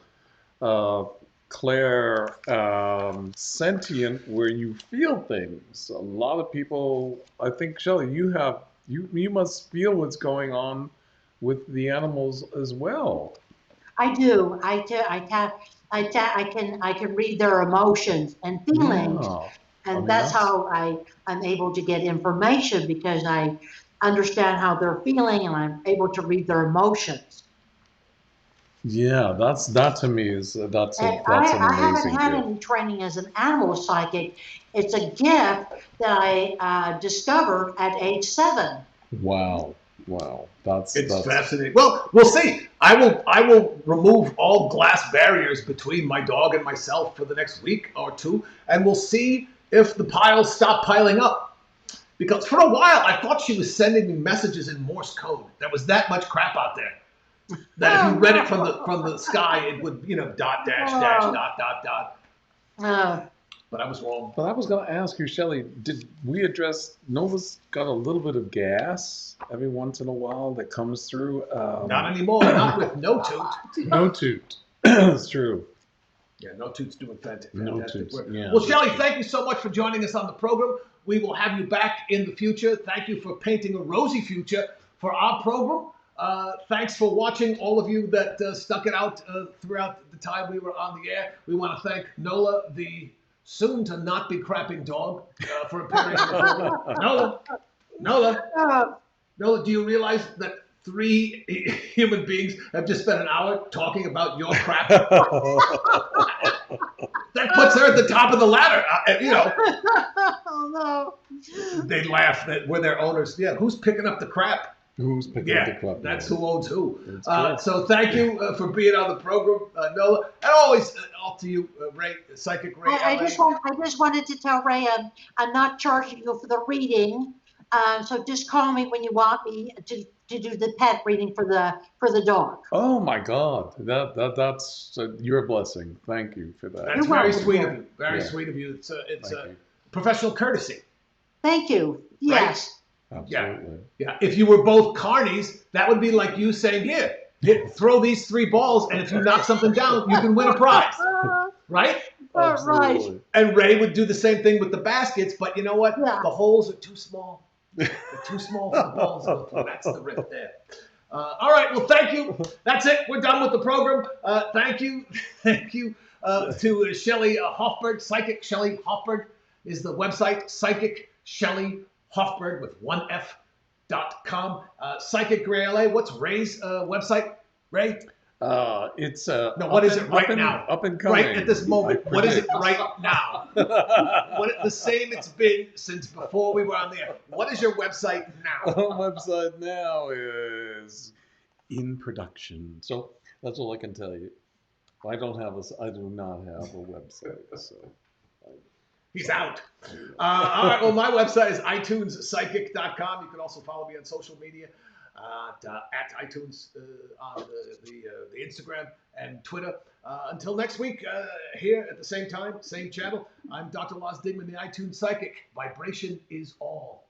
Sentient where you feel things. A lot of people, I think, Shelley, you must feel what's going on with the animals as well. I do. I can read their emotions and feelings, and that's how I'm able to get information, because I understand how they're feeling and I'm able to read their emotions. Yeah, that to me is that's an I amazing haven't had gift. any training as an animal psychic. It's a gift that I discovered at age 7. Wow, that's fascinating. Well, we'll see. I will remove all glass barriers between my dog and myself for the next week or 2, and we'll see if the piles stop piling up. Because for a while, I thought she was sending me messages in Morse code. There was that much crap out there that if you read it from the sky, it would dot dash dash dot dot dot. But I was wrong. But I was going to ask you, Shelley, did we address Nova's got a little bit of gas every once in a while that comes through? Not anymore. Not with No Toot. No Toot. It's true. Yeah, No Toot's doing fantastic work. Yeah, well, Shelley, thank you so much for joining us on the program. We will have you back in the future. Thank you for painting a rosy future for our program. Thanks for watching, all of you that stuck it out throughout the time we were on the air. We want to thank Nola, the soon to not be crapping dog, for appearing on the program. Nola, do you realize that 3 human beings have just spent an hour talking about your crap? That puts her at the top of the ladder, Oh no. They laugh that we're their owners. Yeah, who's picking up the crap? Who's picking up the crap? That's who owns who. So thank you for being on the program, Nola. And always, off to you, Ray, Psychic Ray. I just wanted to tell Ray I'm not charging you for the reading. So just call me when you want me to do the pet reading for the dog. Oh my God, that's your blessing. Thank you for that. That's very sweet of you. Very sweet of you. It's a professional courtesy. Thank you. Yes. Right? Absolutely. Yeah. If you were both carnies, that would be like you saying, "Here, throw these 3 balls, and if you knock something down, you can win a prize." Right? Right. And Ray would do the same thing with the baskets, but you know what? Yeah. The holes are too small. They're too small for the balls to go through. That's the rip there. All right. Well, thank you. That's it. We're done with the program. Thank you. Thank you to Shelley Hofberg. Psychic Shelley Hofberg is the website. Psychic Shelley Hofberg with 1F.com. Psychic Ray LA. What's Ray's website? Ray? It's No, what is it right now? Up and coming. Right at this moment. What is it right now? The same it's been since before we were on the air. What is your website now? Our website now is in production. So that's all I can tell you. I do not have a website. So he's out. All right. Well, my website is iTunesPsychic.com. You can also follow me on social media. At iTunes on the Instagram and Twitter. Until next week, here at the same time, same channel, I'm Dr. Lars Digman, the iTunes Psychic. Vibration is all.